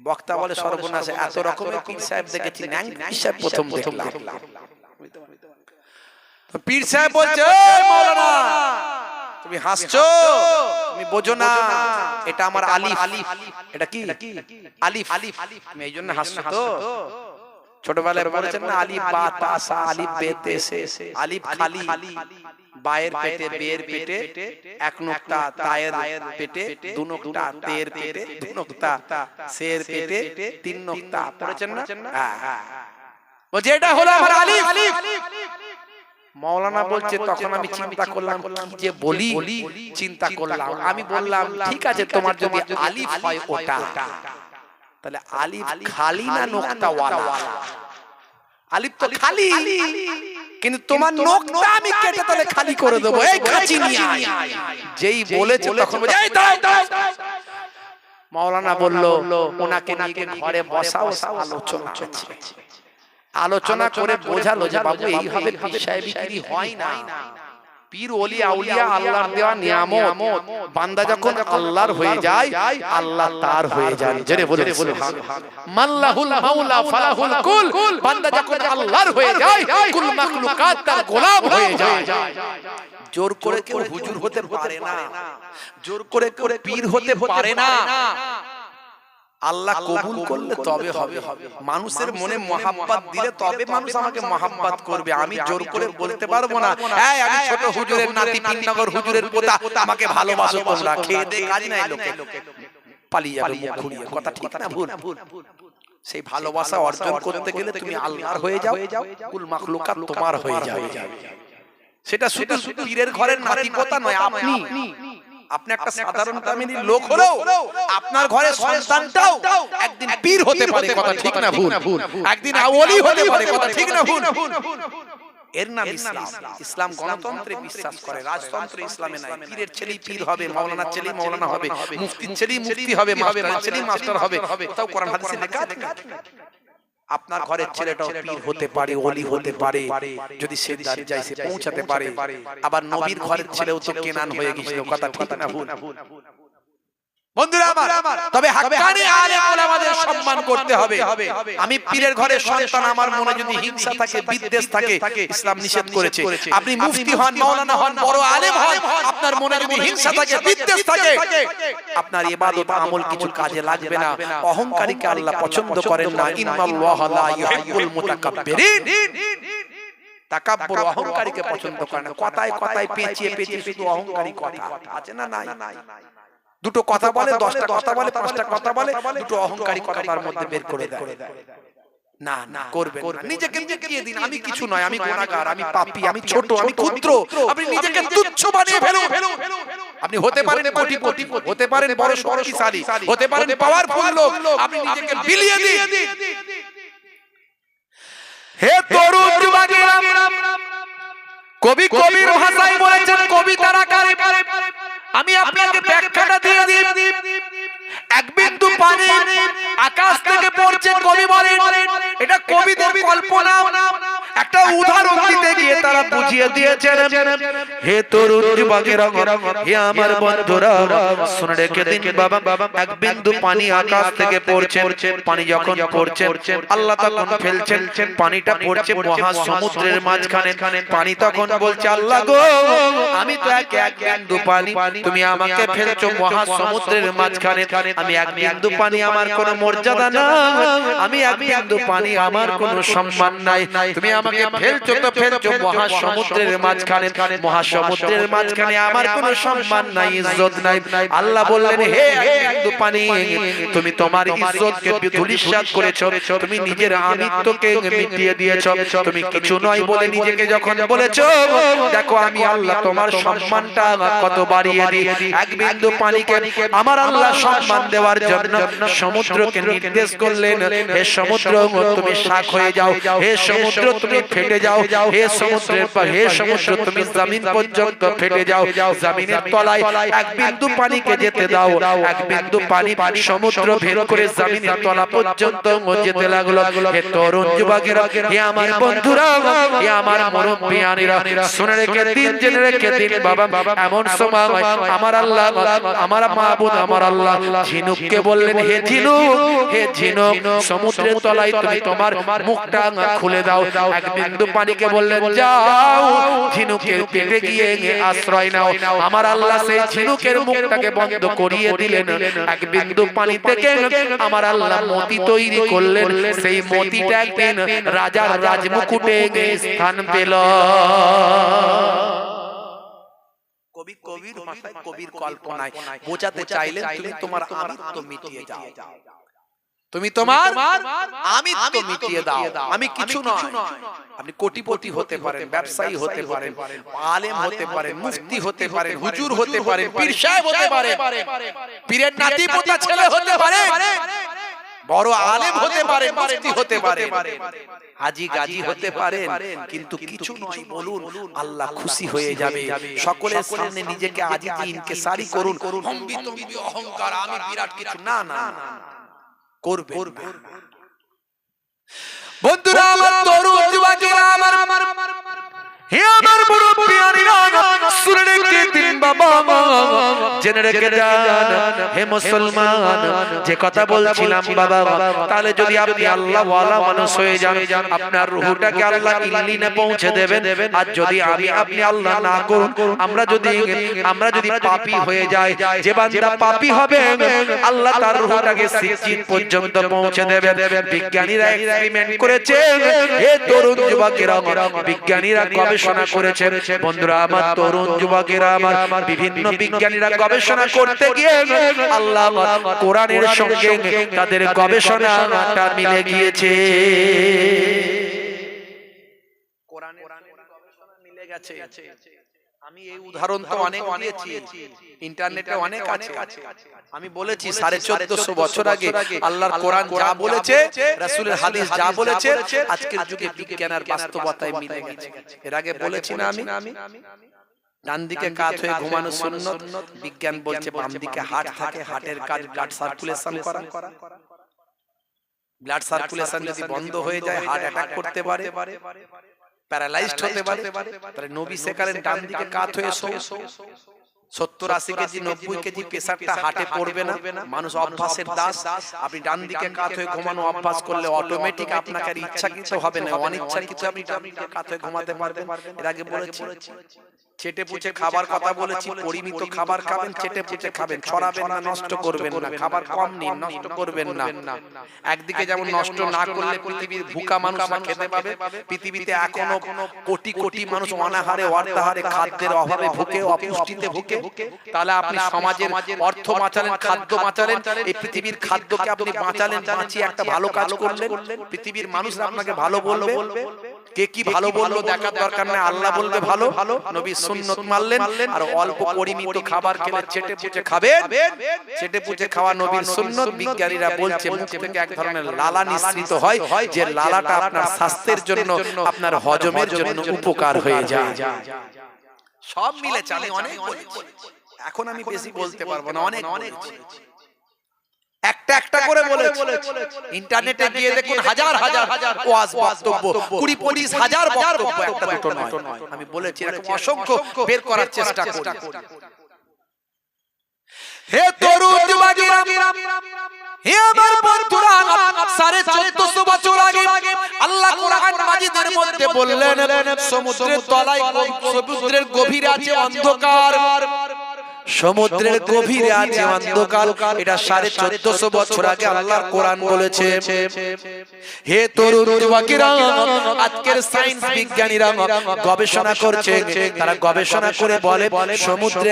বক্তা বলে, সর্বনাশ, এত রকমের পীর সাহেব দেখেছি, ন্যাংটো পীর সাহেব প্রথম দেখলাম। পীর সাহেব বলছে, মাওলানা তুমি হাসছো, তুমি বোঝো না, এটা আমার আলিফ। এটা কি আলিফ? আমি এই জন্য হাসছো তো। ছোটবেলায় বলেছেন না, আলিফ বা তা সা, আলিফ বে তে সে। আলিফ খালি বায়ের পেটে, বের পেটে, এক নুক্তা তায়ের পেটে, দু নুক্তা তের পেটে, দু নুক্তা সের পেটে, তিন নুক্তা, পড়েছেন না? বলছে এটা হলো আমার আলিফ। মাওলানা বলছে, তখন আমি চিন্তা করলাম কি যে বলি, চিন্তা করলাম, আমি বললাম, ঠিক আছে, তোমার যদি আলিফ হয় ওটা, তাহলে আলিফ খালি না নোক্তা ওয়ালা? আলিফ তো খালি, কিন্তু তোমার নখটা আমি কেটে তাহলে খালি করে দেবো, এই কাঁচি নিয়ে আয়। যেই বলেছে তখন বলে এই দাঁড়াও দাঁড়াও। মাওলানা বলল ওনাকে নিয়ে ঘরে বসাও, আলোচনা আছে। আলোচনা করে বোঝালো যে বাবু এইভাবে পীর সাহেবী বিক্রি হয় না। পীর ওলি আউলিয়া আল্লাহর দেওয়া নিয়ামত, বান্দা যখন আল্লাহর হয়ে যায় আল্লাহ তার হয়ে যান। জোরে বলে সুবহানাল্লাহ। মাল্লাহুল মাওলা ফালাহুল কুল, বান্দা যখন আল্লাহর হয়ে যায় কুল মাখলুকাত তার গোলাম হয়ে যায়। জোর করে কেউ হুজুর হতে পারে না, জোর করে কেউ পীর হতে পারে না। আল্লাহ কবুল করলে তবে হবে, মানুষের মনে মহাব্বত দিলে তবে মানুষ আমাকে মহাব্বত করবে। আমি জোর করে বলতে পারবো না এই আমি ছোট হুজুরের নাতি, পিননগর হুজুরের পোতা, আমাকে ভালোবাসো তোমরা। খেয়ে দে কাজ নাই, লোকে পালিয়ে যাবে মুখ ঘুরিয়ে। কথা ঠিক না ভুল? সেই ভালোবাসা অর্জন করতে গেলে তুমি আল্লাহর হয়ে যাও, কুল মাখলুকাত তোমার হয়ে যাবে। সেটা শুধু পীরের ঘরের নাতি পোতা নয়, আপনি একটা সাধারণ ফ্যামিলির লোক হলেও আপনার ঘরের সন্তানটাও একদিন পীর হতে পারে। কথা ঠিক না ভুল? একদিন ওলি হতে পারে। কথা ঠিক না ভুল? এর নাম ইসলাম। ইসলাম গণতন্ত্রে বিশ্বাস করে, রাজতন্ত্র ইসলামে নাই। পীরের ছেলেই পীর হবে, মাওলানার ছেলেই মাওলানা হবে, মুফতির ছেলেই মুফতি হবে, মাস্টারের ছেলেই মাস্টার হবে। কোথাও কোরআন হাদিসে লেখা আছে? আপনার ঘরের ছেলেটাও পীর হতে পারে, ওলি হতে পারে, যদি সে দরজায় সে পৌঁছাতে পারে। আবার নবীর ঘরের ছেলেও তো কেনান হয়ে গিয়েছিল। কথা ঠিক না ভুল? বন্ধুরা আমার, তবে হাক্কানি আলেম ওলামাদের সম্মান করতে হবে। আমি পীরের ঘরের সন্তান, আমার মনে যদি হিংসা থাকে, বিদ্বেষ থাকে, ইসলাম নিষেধ করেছে। আপনি মুফতি হন, মাওলানা হন, বড় আলেম হন, আপনার মনে যদি হিংসা থাকে, বিদ্বেষ থাকে, আপনার ইবাদত আমল কিছু কাজে লাগবে না। অহংকারীকে আল্লাহ পছন্দ করেন না। ইন্নাল্লাহা লা ইউহিব্বুল মুতাকাব্বিরিন। তাকাব্বুর অহংকারীকে পছন্দ করেন না। কথায় কথায় পেঁচিয়ে পেঁচিয়ে শুধু অহংকারী কথা আছে না নাই? দুটো কথা বলে, 10টা কথা বলে, 5টা কথা বলে, দুটো অহংকারী কথা তার মধ্যে বের করে দেয়। না না করবেন না। নিজেকে দেখিয়ে দিন আমি কিছু নয়, আমি গুনাহগার, আমি পাপী, আমি ছোট, আমি ক্ষুদ্র। আপনি নিজেকে তুচ্ছ বানিয়ে ফেলুন। আপনি হতে পারেন কোটিপতি, হতে পারেন বড় শক্তিশালী, হতে পারেন পাওয়ারফুল লোক, আপনি নিজেকে বিলিয়ে দিন। হে তরুণ যুবকেরা, কবি কবির ভাষায় বলেছেন কবিতার আকারে। আমি আপনাকে ব্যাখ্যাটা দিয়ে দিই। এক বিন্দু পানি আকাশ থেকে পড়ছে, কবি বলেন এটা কবিদের কল্পনা। একটা উদাহরণ দিতে গিয়ে তারা বুঝিয়ে দিয়েছেন। হে তরুণ যুবকেরা, হে আমার বন্ধুরা, শুনে রেখে দিন বাবা, এক বিন্দু পানি আকাশ থেকে পড়ছে। পানি যখন পড়ছে আল্লাহ তখন ফেলছেন, পানিটা পড়ছে মহাসমুদ্রের মাঝখানে। পানি তখন বলছে আল্লাহ গো, আমি তো এক বিন্দু পানি, তুমি আমাকে ফেলছো মহাসমুদ্রের মাঝখানে। আমি এক বিন্দু পানি, আমার কোনো মর্যাদা নাই। আমি এক বিন্দু পানি, আমার কোনো সম্মান নাই। তুমি আমাকে ফেলছো তো ফেলছো মহাসমুদ্রের মাঝখানে। মহাসমুদ্রের মাঝখানে আমার কোনো সম্মান নাই, ইজ্জত নাই। আল্লাহ বললেন হে এক বিন্দু পানি, তুমি তোমার ইজ্জতকে ধূলিসাৎ করেছো, তুমি নিজের আমিত্বকে মিটিয়ে দিয়েছো। তুমি কিছু নয় বলে নিজেকে যখন বলেছো, দেখো আমি আল্লাহ তোমার সম্মানটা কত বাড়িয়ে দিই। এক বিন্দু পানিকে আমার আল্লাহ সম্মান দেওয়ার জন্য সমুদ্রকে নির্দেশ করলেন, হে সমুদ্র তুমি শাক হয়ে যাও, হে সমুদ্র তুমি ফেটে যাও, হে সমুদ্রের পর হে সমুদ্র তুমি জমিন পর্যন্ত ফেটে যাও। জমিনের তলায় এক বিন্দু পানিকে যেতে দাও। এক বিন্দু পানি সমুদ্র ভেদ করে জমিনের তলা পর্যন্ত যেতে লাগলো। হে তরুণ যুবকেরা, হে আমার বন্ধুরা, হে আমার মুরব্বিয়ানেরা, শুনে রেখে দিন, জেনে রেখে দিন বাবা, এমন সময় আমার আল্লাহ, আমার মাবুদ, আমার আল্লাহ ঝিনুককে বললেন হে ঝিনুক, হে ঝিনুক সমুদ্রের তলায় তুমি তোমার মুখটা খুলে দাও। এক বিন্দু পানিকে বললেন যাও ঝিনুকের পেটে গিয়ে আশ্রয় নাও। আমার আল্লাহ সেই ঝিনুকের মুখটাকে বন্ধ করিয়ে দিলেন। এক বিন্দু পানি থেকে আমার আল্লাহ মতি তৈরি করলেন। সেই মতিটা একদিন রাজার রাজমুকুটে স্থান পেল। কবি কবির ভাষায়, কবির কল্পনায় বোঝাতে চাইলেন তুমি তোমার আমিত্ব মিটিয়ে যাও, তুমি তোমার আমিত্ব মিটিয়ে দাও। আমি কিছু নয়। আপনি কোটিপতি হতে পারেন, ব্যবসায়ী হতে পারেন, আলেম হতে পারেন, মুফতি হতে পারেন, হুজুর হতে পারেন, পীর সাহেব হতে পারেন, পীরের নাতি পোতা ছেলে হতে পারেন, বড় আলেম হতে পারে, মুফতি হতে পারে, হাজী গাজী হতে পারেন, কিন্তু কিছু নয় বলুন, আল্লাহ খুশি হয়ে যাবে। সকলের সামনে নিজেকে আজিজি ইনকিসারি করুন, হম্বিতম্বি অহংকার, আমি বিরাট কিছু, না না করবে। বন্ধুরা আমার, তরুণ যুবকেরা আমার, হে আমার মুরব্বিয়ানিরা, শুনে রেখে দিন বাবা, জেনে রেখে যান হে মুসলমান, যে কথা বলছিলাম বাবা, তাহলে যদি আপনি আল্লাহ ওয়ালা মানুষ হয়ে যান, আপনার রূহটাকে আল্লাহ ইল্লিনে পৌঁছে দেবেন। আর যদি আপনি আল্লাহ না করুন, আমরা যদি পাপী হয়ে যাই, যে বান্দা পাপী হবে, আল্লাহ তার রূহটাকে সিজ্জিন পর্যন্ত পৌঁছে দেবেন। বিজ্ঞানীরা এক্সপেরিমেন্ট করেছে, হে তরুণ যুবকেরা, বিজ্ঞানীরা গবেষণা করেছে। বন্ধুরা আমার, তরুণ যুবকেরা আমার, বিভিন্ন বিজ্ঞানীরা গবেষণা করতে গিয়ে আল্লাহ কোরআনের সঙ্গে তাদের গবেষণাটা মিলে গিয়েছে। কোরআনের গবেষণা মিলে গেছে। আমি এই উদাহরণ তো অনেক দিয়েছি, ইন্টারনেটে অনেক আছে। আমি বলেছি 1450 বছর আগে আল্লাহর কোরআন যা বলেছে, রাসূলের হাদিস যা বলেছে, আজকের যুগে বিজ্ঞান আর বাস্তবতায় মিলে গেছে। এর আগে বলেছি না আমি, ডান দিকে কাত হয়ে ঘুমানো সুন্নত, বিজ্ঞান বলছে বাম দিকে হার্ট থাকে, হার্টের কাজ ব্লাড সার্কুলেশন করা। ব্লাড সার্কুলেশন যদি বন্ধ হয়ে যায়, হার্ট অ্যাটাক করতে পারে, প্যারালাইজড হতে পারে। তাহলে নবী শেখালেন ডান দিকে কাত হয়ে শো। 70-80 কেজি 90 কেজি প্রেসারটা হার্টে পড়বে না, মানুষ অভ্যাসের দাস। আপনি ডান দিকে কাত হয়ে ঘুমানো অভ্যাস করলে অটোমেটিক আপনাকে আর ইচ্ছাকৃত হবে না, অনিচ্ছাকৃত আপনি ডান দিকে কাত হয়ে ঘুমাতে পারবেন। এর আগে বলেছি, চেটে পুচে খাবার কথা বলেছি, পরিমিত খাবার খাবেন, চেটে পুচে খাবেন, ছড়াবেন না, নষ্ট করবেন না, খাবার কম নিন, নষ্ট করবেন না। একদিকে যেমন নষ্ট না করলে পৃথিবীর ভুকা মানুষরা খেতে পাবে, পৃথিবীতে এখনো কোটি কোটি মানুষ অনাহারে অর্ধাহারে খাদ্যের অভাবে ভুকে, অপুষ্টিতে ভুকে। তাহলে আপনি সমাজের অর্থ বাঁচালেন, খাদ্য বাঁচালেন, এই পৃথিবীর খাদ্যকে আপনি বাঁচালেন, বাঁচিয়ে একটা ভালো কাজ করলেন। পৃথিবীর মানুষ আপনাকে ভালো বলবে, কে কি ভালো বললো দেখার দরকার নাই, আল্লাহ বলবে ভালো। নবী সুন্নত মানলেন, আর অল্প পরিমিত খাবার খেলে চেটে পুচে খাবেন। চেটে পুচে খাওয়া নবীর সুন্নত। বিজ্ঞানীরা বলছে মুখ থেকে এক ধরনের লালা নিঃসৃত হয়, যে লালাটা আপনার স্বাস্থ্যের জন্য, আপনার হজমের জন্য উপকার হয়ে যায়। সব মিলে আমি অনেক বলেছি, এখন আমি বেশি বলতে পারবো না, অনেক একটা একটা করে বলেছি। ইন্টারনেটে গিয়ে দেখুন হাজার হাজার ওয়াজ বক্তব্য, 20-25 হাজার বক্তব্য, একটা দুটো নয়। আমি বলেছি এরকম অসংখ্য বের করার চেষ্টা করি। হে তরুণ যুবকেরা, হে আমার বন্ধুরা, 1450 বছর আগে আল্লাহ কোরআন মাজিদের মধ্যে বললেন, সমুদ্রের তলায়, সমুদ্রের গভীরে আছে অন্ধকার, সমুদ্রের গভীরে আছে অন্ধকার। এটা 1450 বছর আগে আল্লাহর কোরআন বলেছে। হে তরুণ যুবকেরা, আজকের সায়েন্স বিজ্ঞানীরা গবেষণা করছে, তারা গবেষণা করে বলে সমুদ্রে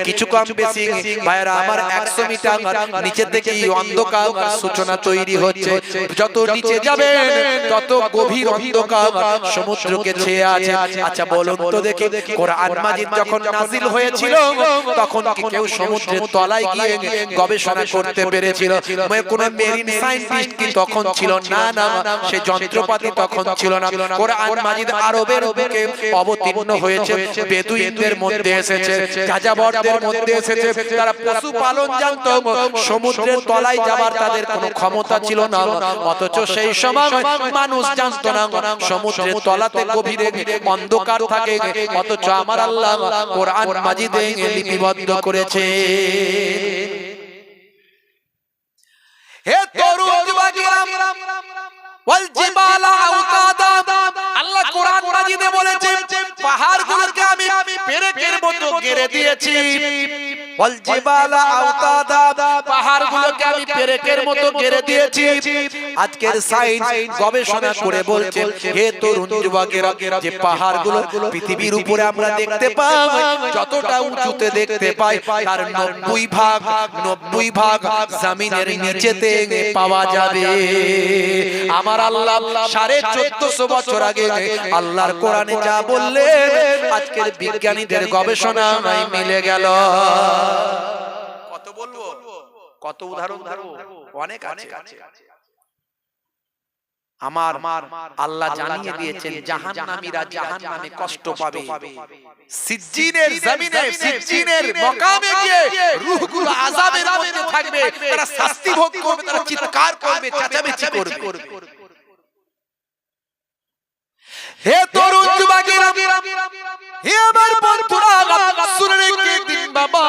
কিছু কম বেশি ভাইরা আমার 100 মিটার নিচে থেকে অন্ধকার সূচনা তৈরি হচ্ছে। যত নিচে যাবে তত গভীর অন্ধকার সমুদ্রকে ছেয়ে আছে। আচ্ছা বলুন তো দেখি, কোরআন মাজিদ যখন নাজিল হয়েছিল তখন কি কেউ সমুদ্রের তলায় গিয়ে গবেষণা করতে পেরেছিল? কোনো মেরিন সায়েন্টিস্ট কি তখন ছিল? না না, সে যন্ত্রপাতি তখন ছিল না। কোরআন মাজিদ আরবের বুকে অবতীর্ণ হয়েছে, বেদুইনদের মধ্যে এসেছে, যাযাবরদের মধ্যে এসেছে। তারা পশু পালন জানতো, সমুদ্রের তলায় যাবার তাদের কোনো ক্ষমতা ছিল না। অথচ সেই সময় মানুষ জানতো না সমুদ্রের তলাতে গভীরে অন্ধকার থাকে। অথচ আমার আল্লাহ কোরআন মাজিদে লিপিবদ্ধ করেছে। হে তরুণ যুবকেরা, ওয়াল জিবালা আওতাদা, আল্লাহ কোরআন মাজিদে বলেছে পাহাড়গুলোকে আমি পেরেকের মতো ঘিরে দিয়েছি। ওয়াল জিবালা আওতাদা, পাহাড়গুলোকে আমি পেরেকের মতো ঘিরে দিয়েছি। আজকের সায়েন্স গবেষণা করে বলছে, হে তরুণ যুবকেরা, যে পাহাড়গুলো পৃথিবীর উপরে আমরা দেখতে পাই, যতটা উঁচুতে দেখতে পাই তার 90 ভাগ জমিনের নিচেতে পাওয়া যাবে। আমার আল্লাহ 1450 বছর আগে আল্লাহর কোরআনে যা বললেন, আজকের বিজ্ঞানীদের গবেষণায় মিলে গেল। কত বলবো, কত উদাহরণ ধরবো, অনেক আছে। আমার আল্লাহ জানিয়ে দিয়েছেন জাহান্নামীরা জাহান্নামে কষ্ট পাবে, সিজ্জিনের জমিনে সিজ্জিনের মকামে গিয়ে রূহগুলো আযাবের মধ্যে থাকবে, তারা শাস্তি ভোগ করবে, তারা চিৎকার করবে, চেঁচামেচি করবে। হে তরুণ যুবকেরা, হে আমার বন্ধুরা, শুনে রেখে দিন বাবা,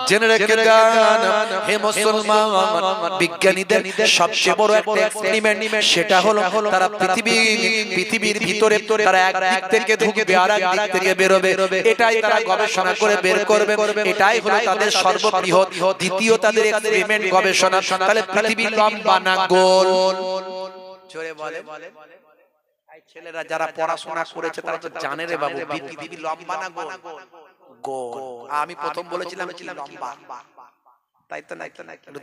জেনে রেখে দেন হে মুসলমান, বিজ্ঞানীদের সবচেয়ে বড় একটা এক্সপেরিমেন্ট, সেটা হলো তারা পৃথিবীর ভিতরে তারা এক দিক থেকে ঢুকবে আর এক দিক থেকে বেরোবে, এটাই তারা গবেষণা করে বের করবে, এটাই হলো তাদের সর্ববৃহৎ দ্বিতীয় তাদের এক্সপেরিমেন্ট গবেষণা। তাহলে পৃথিবী লম্বা না গোল? জোরে বলে। ছেলেরা যারা পড়াশোনা করেছে তারা তো জানে রে বাবু, পৃথিবী লম্বা না গোল? গোল। আমি প্রথম বলেছিলাম কি লম্বা, তাই তো নাই?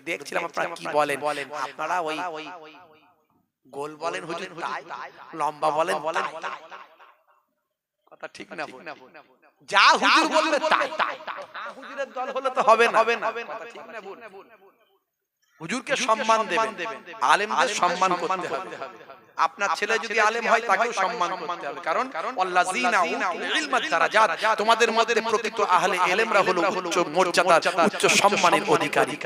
দেখছিলাম আপনারা কি বলেন, আপনারা ওই গোল বলেন হুজুর, তাই লম্বা বলেন কথা ঠিক না? যা হুজুর বলবে তাই, হুজুরের দল হলে তো হবে না, কথা ঠিক না? হুজুরকে সম্মান দেবেন, আলেমদের সম্মান করতে হবে। আপনার ছেলে যদি আলেম হয় তাকেও সম্মান করতে হবে, কারণ আল্লাযীনা উতুল ইলমা দারাজাত, তোমাদের মধ্যে প্রকৃত আহলে ইলমরা হলো উচ্চ মর্যাদা, উচ্চ সম্মানের অধিকারী।